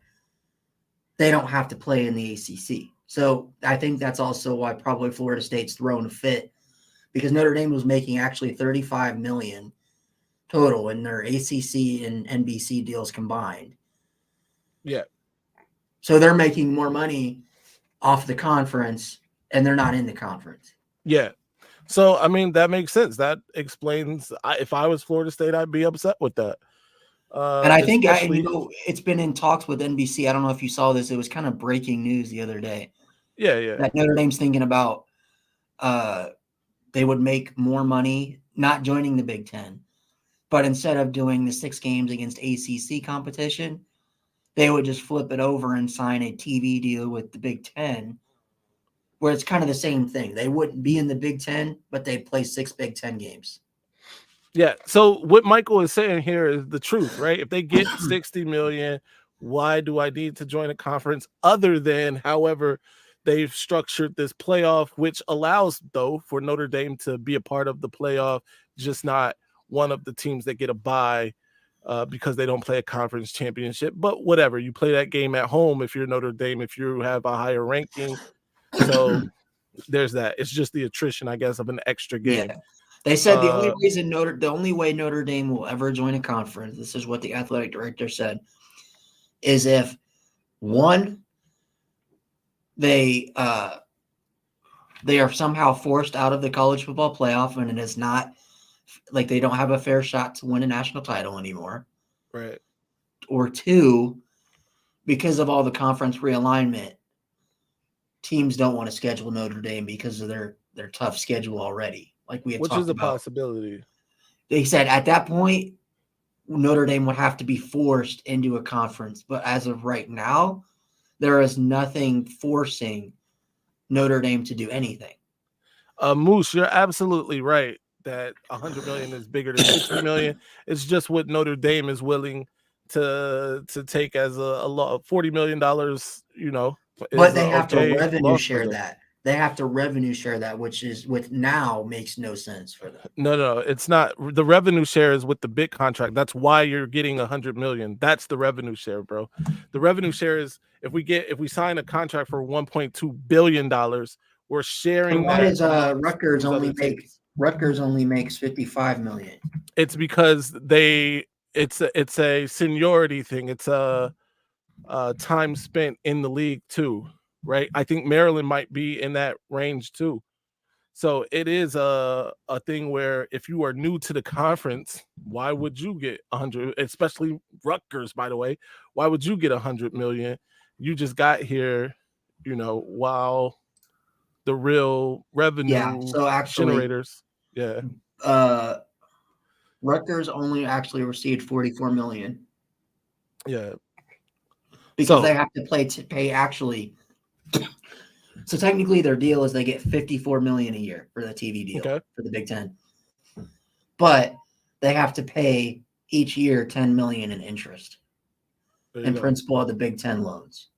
they don't have to play in the ACC. So I think that's also why probably Florida State's thrown a fit, because Notre Dame was making actually $35 million total in their ACC and NBC deals combined. Yeah. So they're making more money off the conference, and they're not in the conference. Yeah. So, I mean, that makes sense. That explains, if I was Florida State, I'd be upset with that. And I think it's been in talks with NBC. I don't know if you saw this. It was kind of breaking news the other day. Yeah. That Notre Dame's thinking about they would make more money not joining the Big Ten, But instead of doing the 6 games against ACC competition, they would just flip it over and sign a TV deal with the Big Ten, where it's kind of the same thing. They wouldn't be in the Big Ten, but they'd play 6 Big Ten games. Yeah. So what Michael is saying here is the truth, right? If they get 60 million, why do I need to join a conference other than, however, they've structured this playoff, which allows, though, for Notre Dame to be a part of the playoff, just not one of the teams that get a bye because they don't play a conference championship. But whatever, you play that game at home if you're Notre Dame, if you have a higher ranking. So there's that. It's just the attrition, I guess, of an extra game. Yeah. They said the only way Notre Dame will ever join a conference, this is what the athletic director said, is if one, they are somehow forced out of the college football playoff and it is not like they don't have a fair shot to win a national title anymore. Right. Or two, because of all the conference realignment, teams don't want to schedule Notre Dame because of their tough schedule already. Like we had Which talked is a about. possibility. They said at that point, Notre Dame would have to be forced into a conference. But as of right now, there is nothing forcing Notre Dame to do anything. Moose, you're absolutely right that 100 million is bigger than 60 million. It's just what Notre Dame is willing to take as a lot. $40 million, you know. But they have to revenue share that. They have to revenue share that, which now makes no sense for them. No, it's not. The revenue share is with the big contract. That's why you're getting 100 million. That's the revenue share, bro. The revenue share is if we sign a contract for $1.2 billion, we're sharing why that. Does Rutgers only makes 55 million? It's because it's a seniority thing. It's a time spent in the league too. Right, I think Maryland might be in that range too. So it is a thing where if you are new to the conference, why would you get 100? Especially Rutgers, by the way, why would you get 100 million? You just got here, while the real revenue generators. Yeah. Rutgers only actually received 44 million. Yeah. Because they have to pay actually. So technically their deal is they get 54 million a year for the TV deal for the Big Ten. But they have to pay each year 10 million in interest and principal of the Big Ten loans.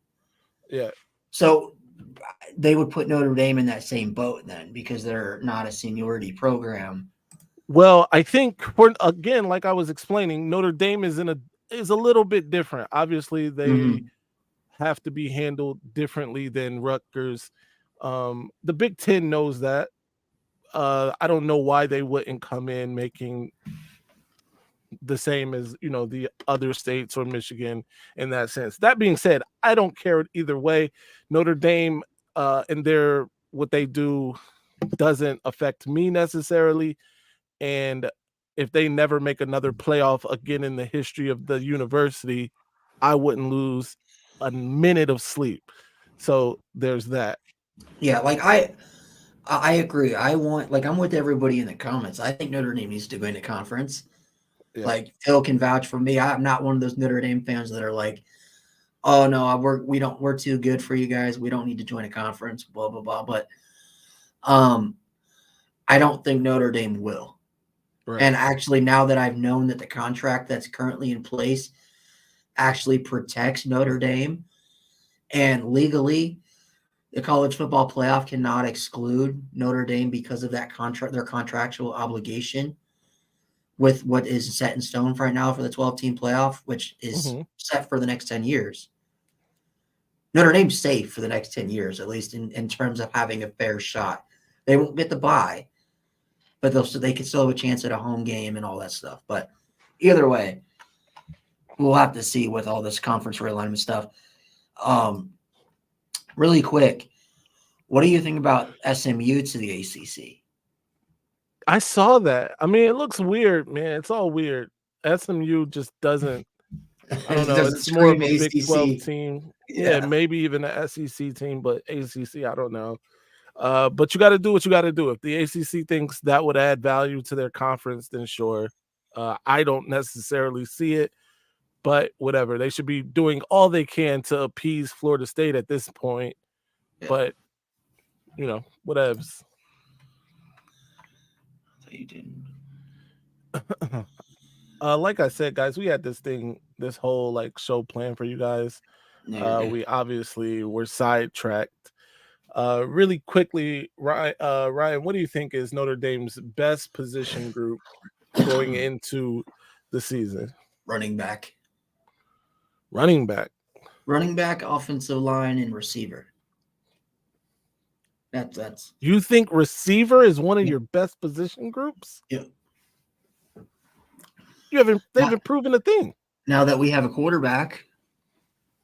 Yeah. So they would put Notre Dame in that same boat then because they're not a seniority program. Well, I think again, like I was explaining, Notre Dame is a little bit different. Obviously, they have to be handled differently than Rutgers. The Big Ten knows that. I don't know why they wouldn't come in making the same as the other states or Michigan in that sense. That being said, I don't care either way. Notre Dame and what they do doesn't affect me necessarily. And if they never make another playoff again in the history of the university, I wouldn't lose a minute of sleep. So there's that. Yeah, like I agree. I'm with everybody in the comments. I think Notre Dame needs to go into conference. Yeah. Like Phil can vouch for me. I'm not one of those Notre Dame fans that are like, "Oh no, we're too good for you guys. We don't need to join a conference." Blah blah blah. But I don't think Notre Dame will. Right. And actually, now that I've known that the contract that's currently in place actually protects Notre Dame, and legally, the college football playoff cannot exclude Notre Dame because of that contract, their contractual obligation with what is set in stone right now for the 12-team playoff, which is set for the next 10 years. Notre Dame's safe for the next 10 years, at least in terms of having a fair shot. They won't get the bye, but they can still have a chance at a home game and all that stuff. But either way, we'll have to see with all this conference realignment stuff. Really quick, what do you think about SMU to the ACC? I saw that. I mean, it looks weird, man. It's all weird. SMU just doesn't. I don't know. It's more of a Big 12 team. Yeah, maybe even an SEC team, but ACC, I don't know. But you got to do what you got to do. If the ACC thinks that would add value to their conference, then sure. I don't necessarily see it, but whatever. They should be doing all they can to appease Florida State at this point. Yeah. But, whatevs. You didn't. Like I said, guys, we had this whole like show plan for you guys. We obviously were sidetracked. Really quickly, Ryan, what do you think is Notre Dame's best position group going into the season? Running back, offensive line, and receiver. That's. You think receiver is one of your best position groups? Yeah. They've been proven a thing. Now that we have a quarterback,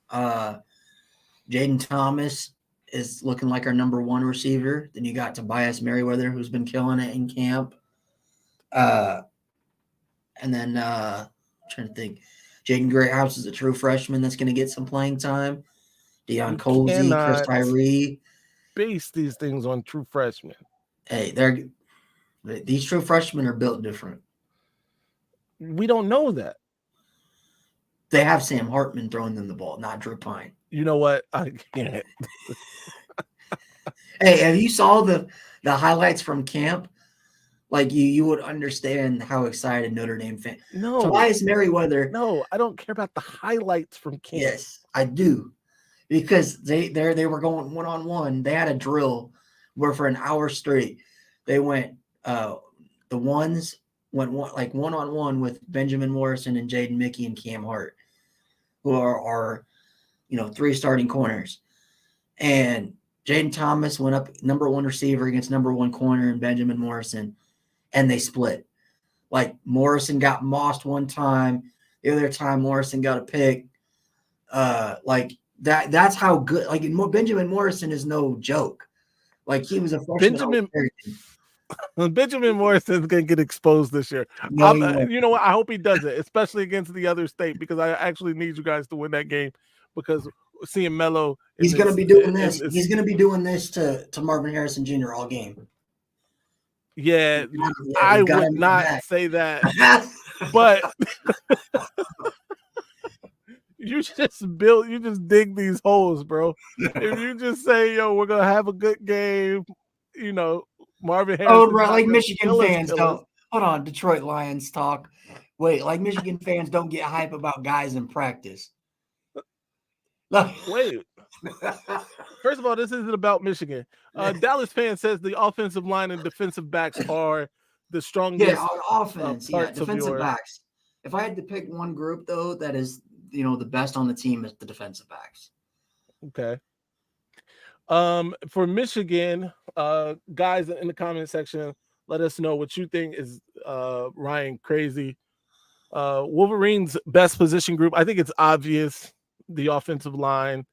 Jaden Thomas is looking like our number one receiver. Then you got Tobias Merriweather, who's been killing it in camp. And then I'm trying to think. Jaden Greathouse is a true freshman that's going to get some playing time. Deion Colsey, Chris Tyree. Base these things on true freshmen. Hey, these true freshmen are built different. We don't know that. They have Sam Hartman throwing them the ball, not Drew Pine. You know what? I can't. Hey, have you saw the highlights from camp? Like you would understand how excited Notre Dame fan. No, Tobias Merriweather. No, I don't care about the highlights from camp. Yes, I do, because they were going 1-on-1. They had a drill where for an hour straight they went. The ones went 1-on-1 with Benjamin Morrison and Jaden Mickey and Cam Hart, who are 3 starting corners, and Jaden Thomas went up number 1 receiver against number 1 corner and Benjamin Morrison, and they split. Like Morrison got mossed one time, the other time Morrison got a pick. Like that's how good. Like Benjamin Morrison is no joke. Like he was a freshman. Benjamin Morrison's gonna get exposed this year. You know what? I hope he does it, especially against the other state, because I actually need you guys to win that game. Because seeing Melo, he's going to be doing this. He's going to be doing this to Marvin Harrison Jr. all game. Yeah, I would not say that, but you just dig these holes, bro. If you just say, "Yo, we're gonna have a good game," Marvin Harrison. Oh, right, like Michigan fans don't. Hold on, Detroit Lions talk. Wait, like Michigan fans don't get hype about guys in practice. Wait. First of all, this isn't about Michigan. Dallas fan says the offensive line and defensive backs are the strongest. Yeah, on offense, defensive backs. If I had to pick one group, though, that is the best on the team is the defensive backs. Okay. For Michigan, guys in the comment section, let us know what you think. Is Ryan crazy? Wolverines' best position group, I think it's obvious. The offensive line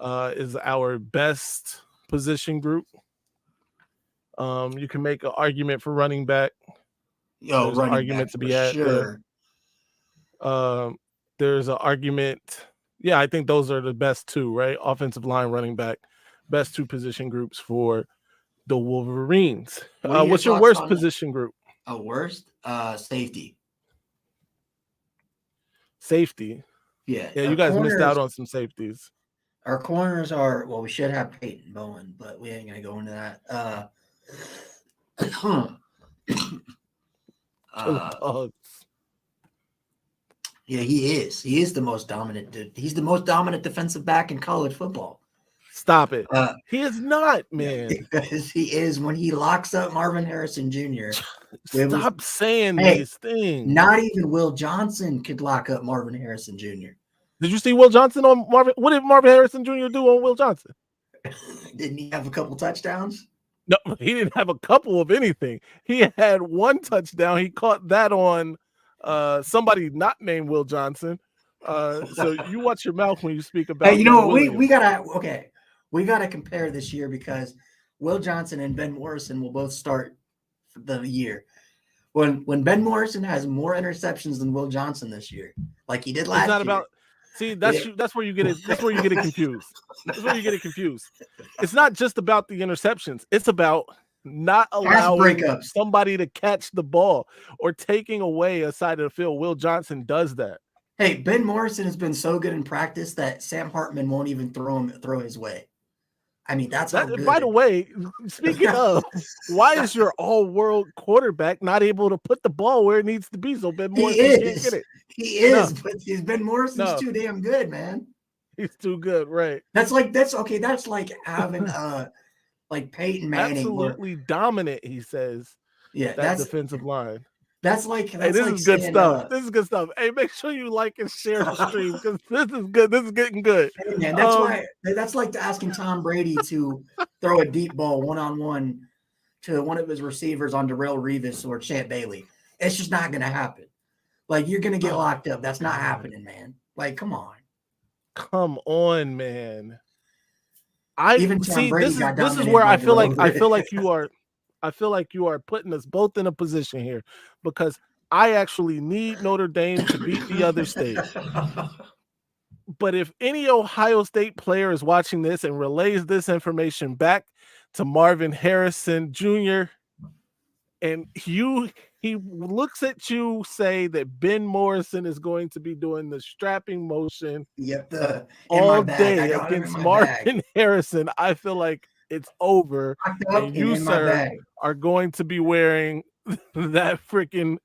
is our best position group. You can make an argument for running back. There's an argument to be had. Sure. There's an argument. Yeah, I think those are the best 2, right? Offensive line, running back, best 2 position groups for the Wolverines. What's your worst position group? Worst? Safety. Safety. Yeah, you guys missed out on some safeties. Our corners are we should have Peyton Bowen, but we ain't gonna go into that. Yeah, he is. He is the most dominant dude. He's the most dominant defensive back in college football. Stop it. He is not, man. Because he is when he locks up Marvin Harrison Jr. Stop saying these things. Not even Will Johnson could lock up Marvin Harrison Jr. Did you see Will Johnson on Marvin? What did Marvin Harrison Jr. do on Will Johnson? Didn't he have a couple touchdowns? No, he didn't have a couple of anything. He had 1 touchdown. He caught that on somebody not named Will Johnson. So you watch your mouth when you speak about. Hey, we gotta compare this year because Will Johnson and Ben Morrison will both start for the year. When Ben Morrison has more interceptions than Will Johnson this year, like he did last year. It's not about. See, that's where you get it. That's where you get it confused. That's where you get it confused. It's not just about the interceptions. It's about not allowing breakups. somebody to catch the ball or taking away a side of the field. Will Johnson does that. Hey, Ben Morrison has been so good in practice that Sam Hartman won't even throw his way. I mean, that's how good. By the way, speaking of, why is your all-world quarterback not able to put the ball where it needs to be so Ben Morrison can't get it? He is, but Ben Morrison's too damn good, man. He's too good, right? That's like having like Peyton Manning, absolutely dominant. He says, yeah, that defensive line. This is good stuff. This is good stuff. Hey, make sure you like and share the stream because this is good. This is getting good. Hey, man, that's like asking Tom Brady to throw a deep ball one-on-one to one of his receivers on Darrelle Revis or Champ Bailey. It's just not going to happen. Like, you're going to get locked up. That's not happening, man. Like, come on. Come on, man. Even Tom Brady this is where I feel like you are putting us both in a position here because I actually need Notre Dame to beat the other state. But if any Ohio State player is watching this and relays this information back to Marvin Harrison Jr. and he looks at you, say that Ben Morrison is going to be doing the strapping motion all day against Marvin Harrison, I feel like it's over. And you, sir, are going to be wearing that freaking.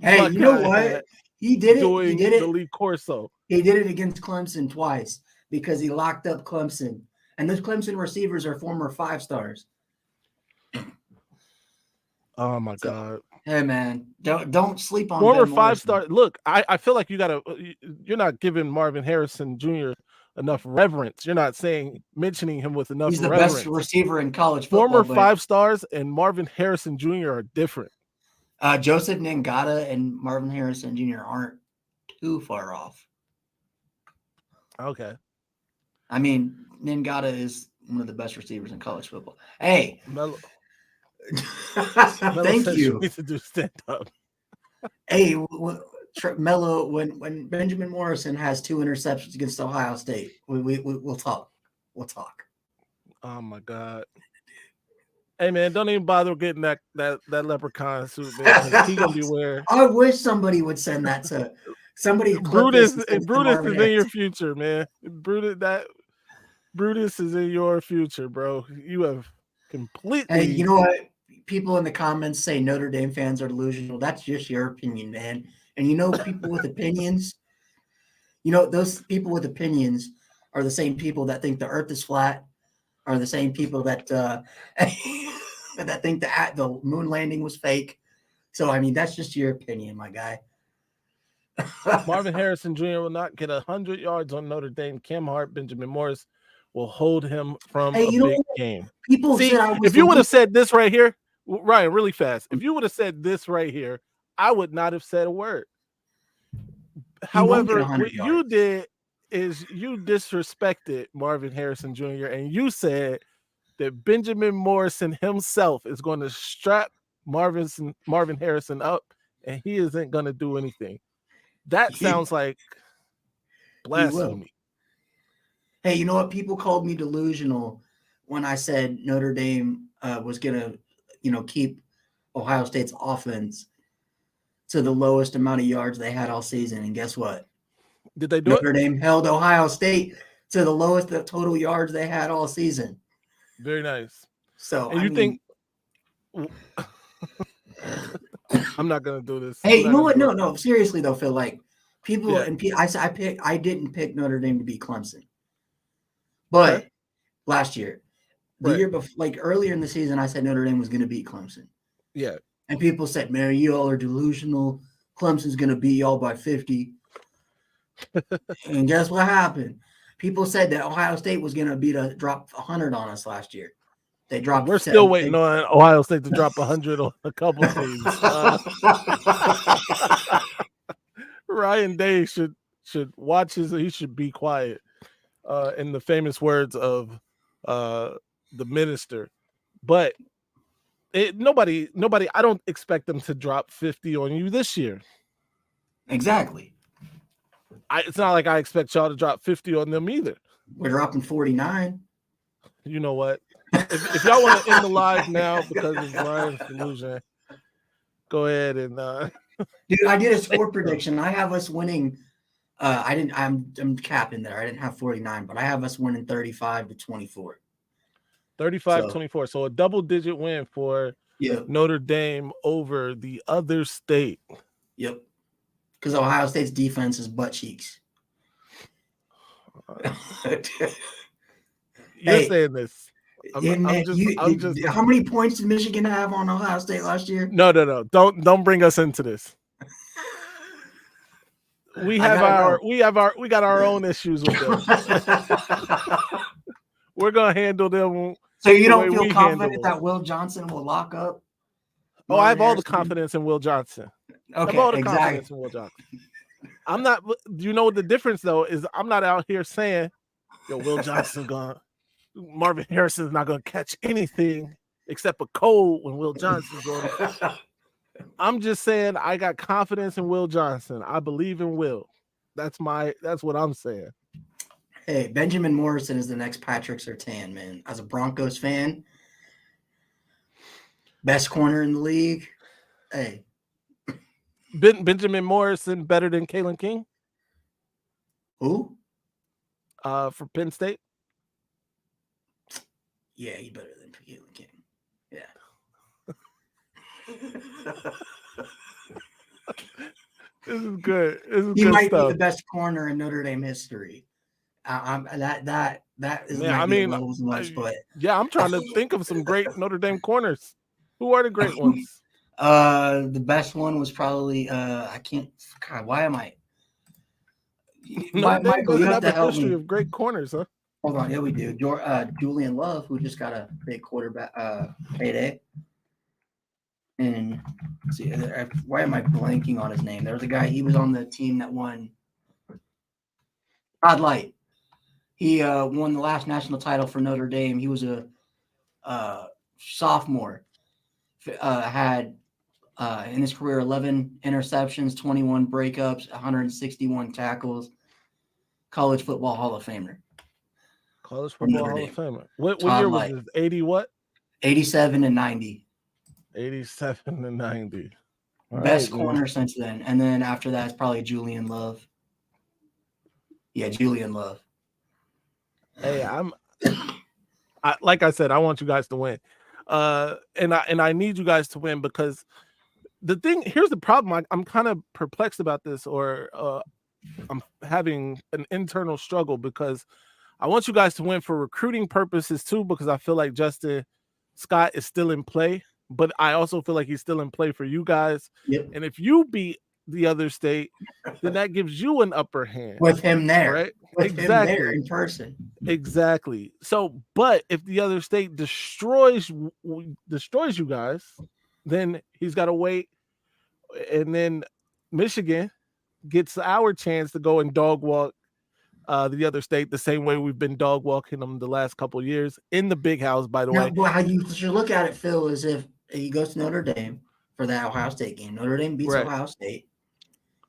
Hey, you know what? He did it. He did it. The Lee Corso. He did it against Clemson twice because he locked up Clemson, and those Clemson receivers are former 5-stars. Oh my God! Hey man, don't sleep on former 5-star. Look, I feel like you're not giving Marvin Harrison Jr. enough reverence. You're not mentioning him with enough. He's the reverence. best receiver in college football. Former 5-stars and Marvin Harrison Jr. are different. Joseph Ngata and Marvin Harrison Jr. aren't too far off. Okay. I mean, Ngata is one of the best receivers in college football. Hey. Thank you. Needs to do stand up. Hey, Mello, when Benjamin Morrison has 2 interceptions against Ohio State, we'll talk. We'll talk. Oh my God. Hey man, don't even bother getting that leprechaun suit, man. He gonna be wearing. I wish somebody would send that to somebody. Brutus is in your future, man. Brutus is in your future, bro. You have completely. Hey, you know what? People in the comments say Notre Dame fans are delusional. That's just your opinion, man. And you know, people with opinions. You know, those people with opinions are the same people that think the Earth is flat. Are the same people that that think the moon landing was fake. So, I mean, that's just your opinion, my guy. Marvin Harrison Jr. will not get 100 yards on Notre Dame. Cam Hart, Benjamin Morris will hold him from a big game. People see, if you would have said this right here, Ryan, really fast. If you would have said this right here, I would not have said a word. However, what you did is you disrespected Marvin Harrison Jr. and you said that Benjamin Morrison himself is going to strap Marvin Harrison up and he isn't going to do anything. That sounds like blasphemy. Hey, you know what? People called me delusional when I said Notre Dame was going to, keep Ohio State's offense to the lowest amount of yards they had all season. And guess what? Did they do Notre Dame held Ohio State to the lowest total yards they had all season. Very nice. So, and think I'm not gonna do this. Hey, you know what? No. Seriously though, Phil. Like people and I didn't pick Notre Dame to beat Clemson, but last year, the year before, like earlier in the season, I said Notre Dame was going to beat Clemson. Yeah, and people said, "Man, you all are delusional. Clemson's going to beat y'all by 50." And guess what happened? People said that Ohio State was going to drop 100 on us last year. They dropped. We're still waiting on Ohio State to drop 100 on a couple teams. Ryan Day should watch he should be quiet. In the famous words of the minister, but nobody. I don't expect them to drop 50 on you this year. Exactly. It's not like I expect y'all to drop 50 on them either. We're dropping 49. You know what? if y'all want to end the live now because of Ryan's delusion, go ahead and dude, I did a score prediction. I have us winning. I'm capping there. I didn't have 49, but I have us winning 35-24. 35-24. So a double-digit win for Notre Dame over the other state. Yep. Because Ohio State's defense is butt cheeks. You're saying this. How many points did Michigan have on Ohio State last year? No. Don't bring us into this. We got our own issues with them. We're gonna handle them. So you don't feel confident that Will Johnson will lock up? Oh, I have all the confidence in Will Johnson. Okay, confidence in Will Johnson. I'm not. You know what the difference though is? I'm not out here saying, "Yo, Will Johnson Marvin Harrison's not gonna catch anything except a cold when Will Johnson's on." I'm just saying I got confidence in Will Johnson. I believe in Will. That's what I'm saying. Hey, Benjamin Morrison is the next Patrick Surtain, man. As a Broncos fan, best corner in the league. Hey. Benjamin Morrison better than Kalen King? Who? For Penn State? Yeah, he's better than Kalen King. Yeah. This is good. He might be the best corner in Notre Dame history. That is much, but yeah, I'm trying to think of some great Notre Dame corners. Who are the great ones? The best one was probably I can't. God, why am I? Michael, you have a history of great corners, huh? Hold on, yeah, we do. Julian Love, who just got a big quarterback payday. And see, why am I blanking on his name? There was a guy. He was on the team that won. Todd Light. He won the last national title for Notre Dame. He was a sophomore. Had in his career 11 interceptions, 21 breakups, 161 tackles. College football Hall of Famer. College football Hall of Famer. What year was this? 80 what? 87 and 90. 87 and 90. Best corner since then. And then after that, it's probably Julian Love. Yeah, Julian Love. Hey, like I said, I want you guys to win. And I need you guys to win because here's the problem. I'm kind of perplexed about this, or I'm having an internal struggle because I want you guys to win for recruiting purposes too, because I feel like Justin Scott is still in play, but I also feel like he's still in play for you guys. Yep. And if you beat the other state, then that gives you an upper hand with him there, right? With him there in person. Exactly. So, but if the other state destroys you guys, then he's got to wait, and then Michigan gets our chance to go and dog walk the other state the same way we've been dog walking them the last couple of years in the big house, by the way. Well, how you should look at it, Phil, is if he goes to Notre Dame for that Ohio State game. Notre Dame beats Ohio State.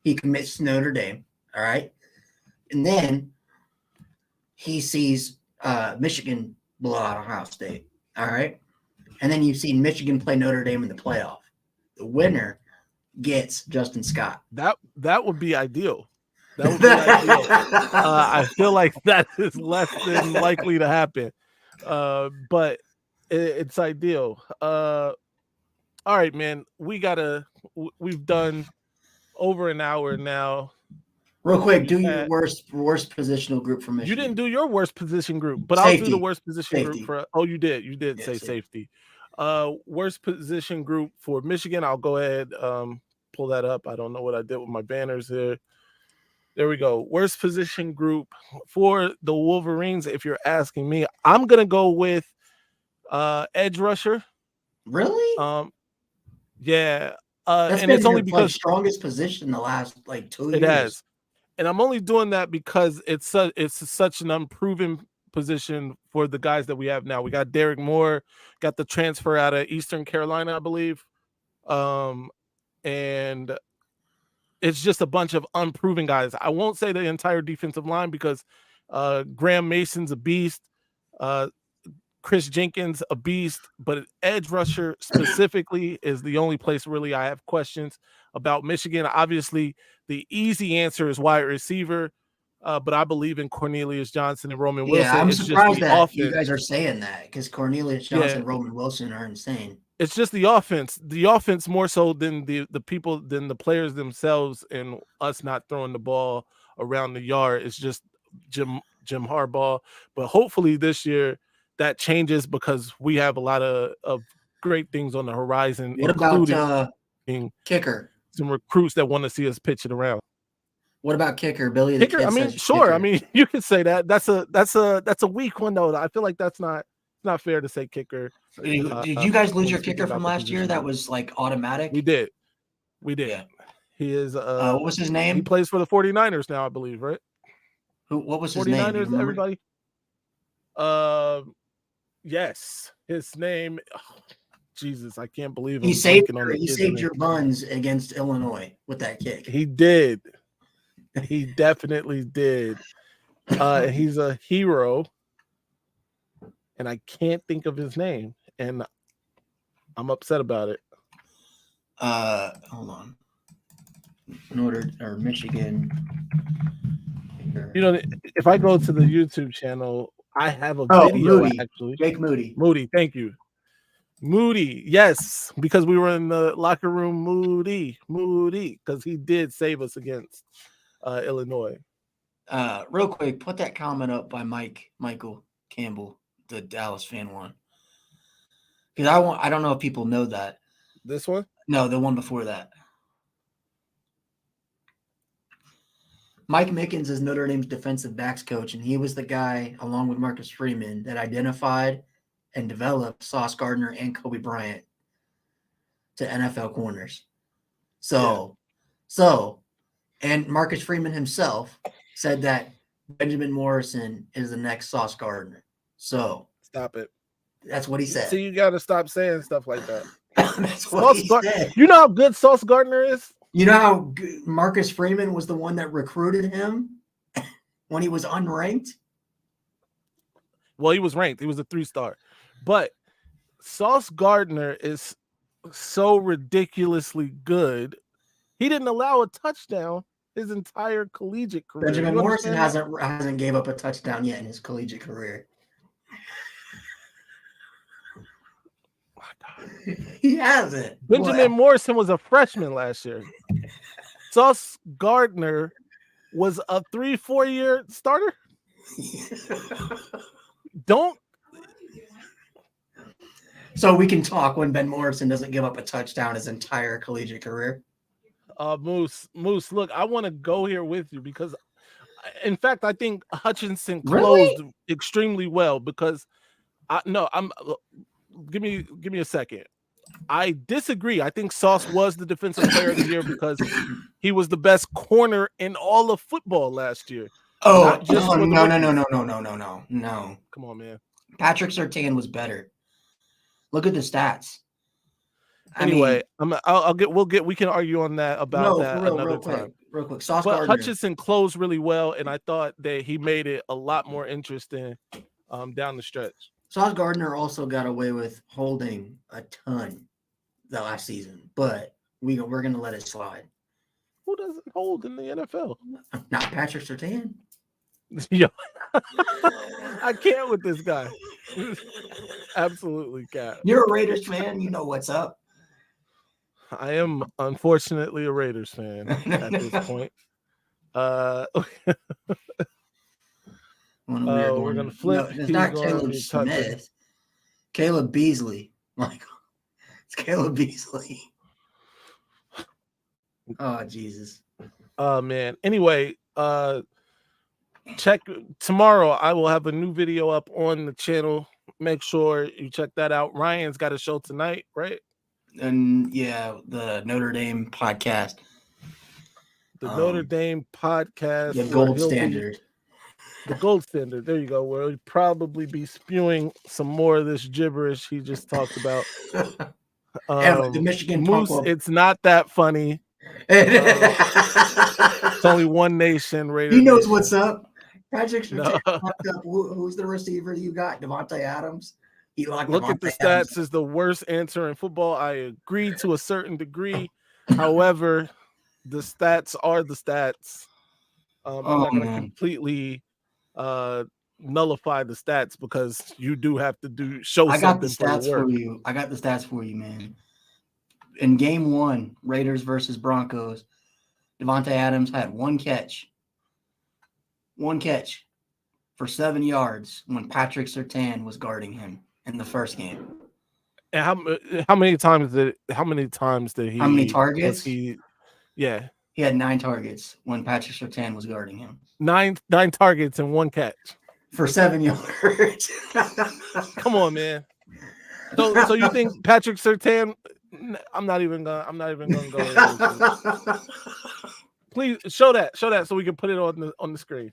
He commits to Notre Dame, all right? And then he sees Michigan blow out Ohio State, all right? And then you've seen Michigan play Notre Dame in the playoff. The winner gets Justin Scott. That would be ideal. That would be ideal. I feel like that is less than likely to happen, but it's ideal. All right, man. We've done over an hour now. Real quick, do your worst positional group for Michigan. You didn't do your worst position group, but safety. I'll do the worst position group for. Oh, you did. You did say safety. Worst position group for Michigan. I'll go ahead. Pull that up. I don't know what I did with my banners here. There we go. Worst position group for the Wolverines. If you're asking me, I'm gonna go with edge rusher. Really? Yeah. That's and it's only because strongest position the last 2 years. It has, and I'm only doing that because it's such an unproven position for the guys that we have now. We got Derek Moore, got the transfer out of Eastern Carolina, I believe, and it's just a bunch of unproven guys. I won't say the entire defensive line because Graham Mason's a beast. Chris Jenkins, a beast, but edge rusher specifically is the only place really I have questions about Michigan. Obviously, the easy answer is wide receiver, but I believe in Cornelius Johnson and Roman Wilson. Yeah, I'm it's surprised just the that offense. you guys are saying that because Cornelius Johnson and Roman Wilson are insane. It's just the offense. The offense more so than the people, than the players themselves, and us not throwing the ball around the yard. It's just Jim Harbaugh. But hopefully this year that changes because we have a lot of great things on the horizon. What about kicker? Some recruits that want to see us pitch it around. What about kicker, Billy? Kicker, I mean, sure. Kicker. I mean, you can say that. That's a weak one though. I feel like that's not fair to say kicker. Did you guys lose your kicker from last year? That was like automatic. We did. Yeah. He is. What was his name? He plays for the 49ers now, I believe, right? What was his name? 49ers, everybody. Yes, his name. Oh, Jesus, I can't believe he saved your buns against Illinois with that kick. He did. He definitely did. He's a hero, and I can't think of his name, and I'm upset about it. Hold on. Michigan. You know, if I go to the YouTube channel, I have a video Moody. Actually. Jake Moody. Moody, thank you. Moody, yes, because we were in the locker room. Moody, because he did save us against Illinois. Real quick, put that comment up by Michael Campbell, the Dallas fan one. Because I don't know if people know that. This one? No, the one before that. Mike Mickens is Notre Dame's defensive backs coach, and he was the guy, along with Marcus Freeman, that identified and developed Sauce Gardner and Kobe Bryant to NFL corners. And Marcus Freeman himself said that Benjamin Morrison is the next Sauce Gardner. So stop it. That's what he said. So you got to stop saying stuff like that. That's what he said. You know how good Sauce Gardner is? You know how Marcus Freeman was the one that recruited him when he was unranked? Well, he was ranked. He was a 3-star. But Sauce Gardner is so ridiculously good. He didn't allow a touchdown his entire collegiate career. Benjamin Morrison hasn't gave up a touchdown yet in his collegiate career. He hasn't. Benjamin Morrison was a freshman last year. Sauce Gardner was a 3-4 year starter. Don't. So we can talk when Ben Morrison doesn't give up a touchdown his entire collegiate career. Moose, look, I want to go here with you because, in fact, I think Hutchinson closed extremely well because give me a second. I disagree. I think Sauce was the defensive player of the year because he was the best corner in all of football last year. Oh, no. Come on, man. Patrick Surtain was better. Look at the stats. Anyway, we can argue on that another time. Real quick. Sauce But Gardner. Hutchinson closed really well, and I thought that he made it a lot more interesting down the stretch. Sauce Gardner also got away with holding a ton the last season, but we're going to let it slide. Who doesn't hold in the NFL? Not Patrick Surtain. Yeah. I can't with this guy. Absolutely can't. You're a Raiders fan. You know what's up. I am, unfortunately, a Raiders fan at this point. We're going to flip. No, it's not Caleb Smith. Caleb Beasley. It's Caleb Beasley. Oh, Jesus. Man. Anyway, check tomorrow. I will have a new video up on the channel. Make sure you check that out. Ryan's got a show tonight, right? And yeah, the Notre Dame podcast. The Notre Dame podcast. The gold standard. The gold standard. There you go. Where he'll probably be spewing some more of this gibberish he just talked about. The Michigan Moose, it's not that funny. It's only one nation. He knows what's up. Patrick, who's the receiver you got? Devontae Adams. Look at the stats is the worst answer in football. I agree to a certain degree. However, the stats are the stats. I'm not going to completely nullify the stats because you do have to show something for your work. I got the stats for you, man. In game 1, Raiders versus Broncos, Devontae Adams had one catch for 7 yards when Patrick Surtain was guarding him in the first game. And how many times did he? How many targets? He had 9 targets when Patrick Surtain was guarding him. 9 targets and 1 catch for 7 yards. Come on, man. So you think Patrick Surtain? I'm not even gonna go. Please show that so we can put it on the screen.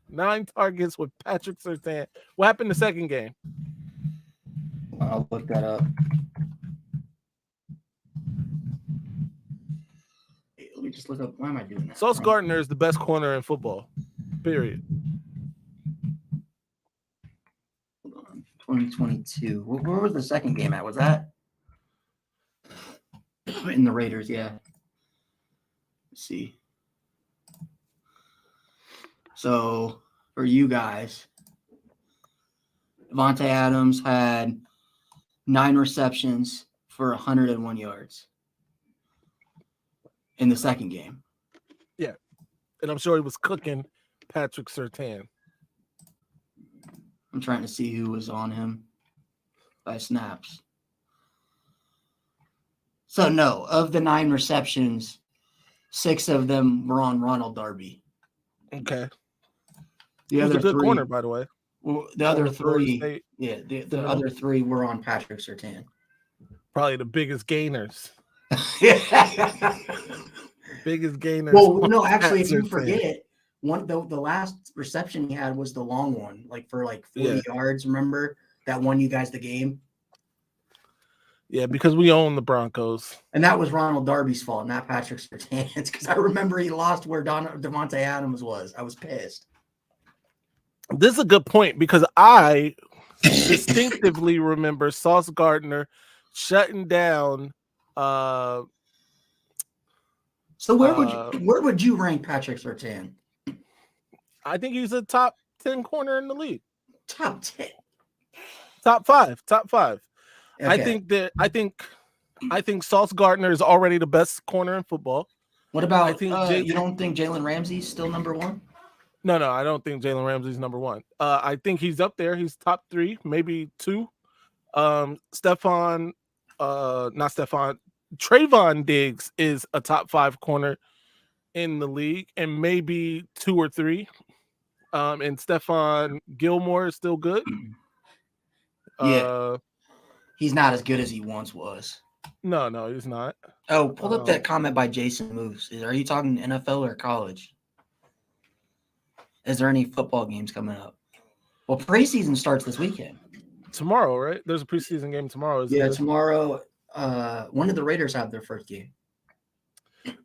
9 targets with Patrick Surtain. What happened the second game? I'll look that up. Let me just look up. Why am I doing that? Sauce Gardner is the best corner in football. Period. Hold on. 2022. Where was the second game at? Was that in the Raiders? Yeah. Let's see. So for you guys, Devontae Adams had 9 receptions for 101 yards in the second game. Yeah. And I'm sure he was cooking Patrick Surtain. I'm trying to see who was on him by snaps. So, no, of the 9 receptions, 6 of them were on Ronald Darby. Okay. The other 3, corner, by the way. Well, the other 3, the other 3 were on Patrick Surtain. Probably the biggest gainers. Biggest gainers. Well, no, actually, if you forget, the last reception he had was the long one, for 40 yards. Remember that won you guys the game? Yeah, because we own the Broncos. And that was Ronald Darby's fault, not Patrick Surtain's, because I remember he lost where Devontae Adams was. I was pissed. This is a good point because I distinctively remember Sauce Gardner shutting down. So where would you rank Patrick Surtain? I think he's a top 10 corner in the league. Top 10. Top 5. Okay. I think Sauce Gardner is already the best corner in football. What about you don't think Jalen Ramsey's still number 1? No, I don't think Jalen Ramsey's number 1. I think he's up there. He's top 3, maybe 2. Trayvon Diggs is a top 5 corner in the league, and maybe 2 or 3. And Stephon Gilmore is still good. Yeah. He's not as good as he once was. No, he's not. Oh, pull up that comment by Jason Moose. Are you talking NFL or college? Is there any football games coming up? Well, preseason starts this weekend. Tomorrow, right? There's a preseason game tomorrow. Tomorrow. When did the Raiders have their first game?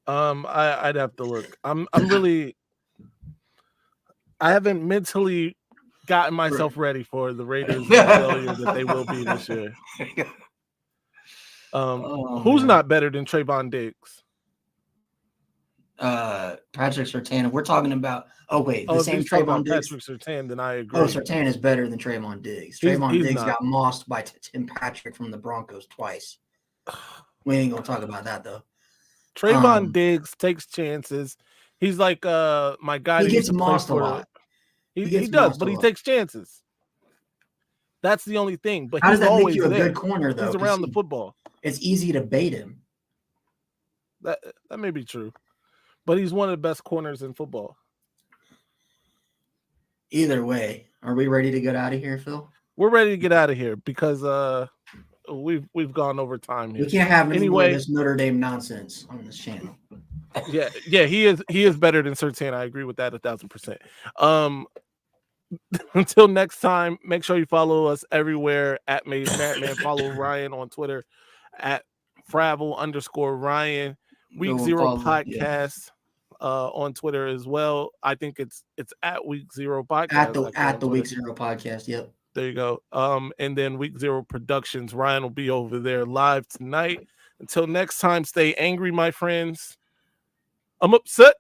I'd have to look. I'm really. I haven't mentally gotten myself ready for the Raiders failure that they will be this year. Who's not better than Trayvon Diggs? Patrick Surtain. We're talking about. Oh wait, the same Trayvon Diggs. Patrick Surtain, then I agree. Oh, Surtain is better than Trayvon Diggs. Trayvon Diggs got mossed by Tim Patrick from the Broncos twice. We ain't gonna talk about that though. Trayvon Diggs takes chances. He's like my guy. He gets mossed a lot. He does, but he takes chances. That's the only thing. But how does that make you a good corner though? He's around the football. It's easy to bait him. That may be true, but he's one of the best corners in football. Either way, are we ready to get out of here, Phil? We're ready to get out of here because we've gone over time here. We can't have any more of this Notre Dame nonsense on this channel. Yeah, he is better than Surtain. I agree with that 1,000%. Until next time, make sure you follow us everywhere at Maize Batman. Follow Ryan on Twitter at Fravel_Ryan. Week 0 podcast on Twitter as well. I think it's at Week 0 podcast. At the Week 0 podcast. Yep. There you go. And then Week 0 Productions. Ryan will be over there live tonight. Until next time, stay angry, my friends. I'm upset.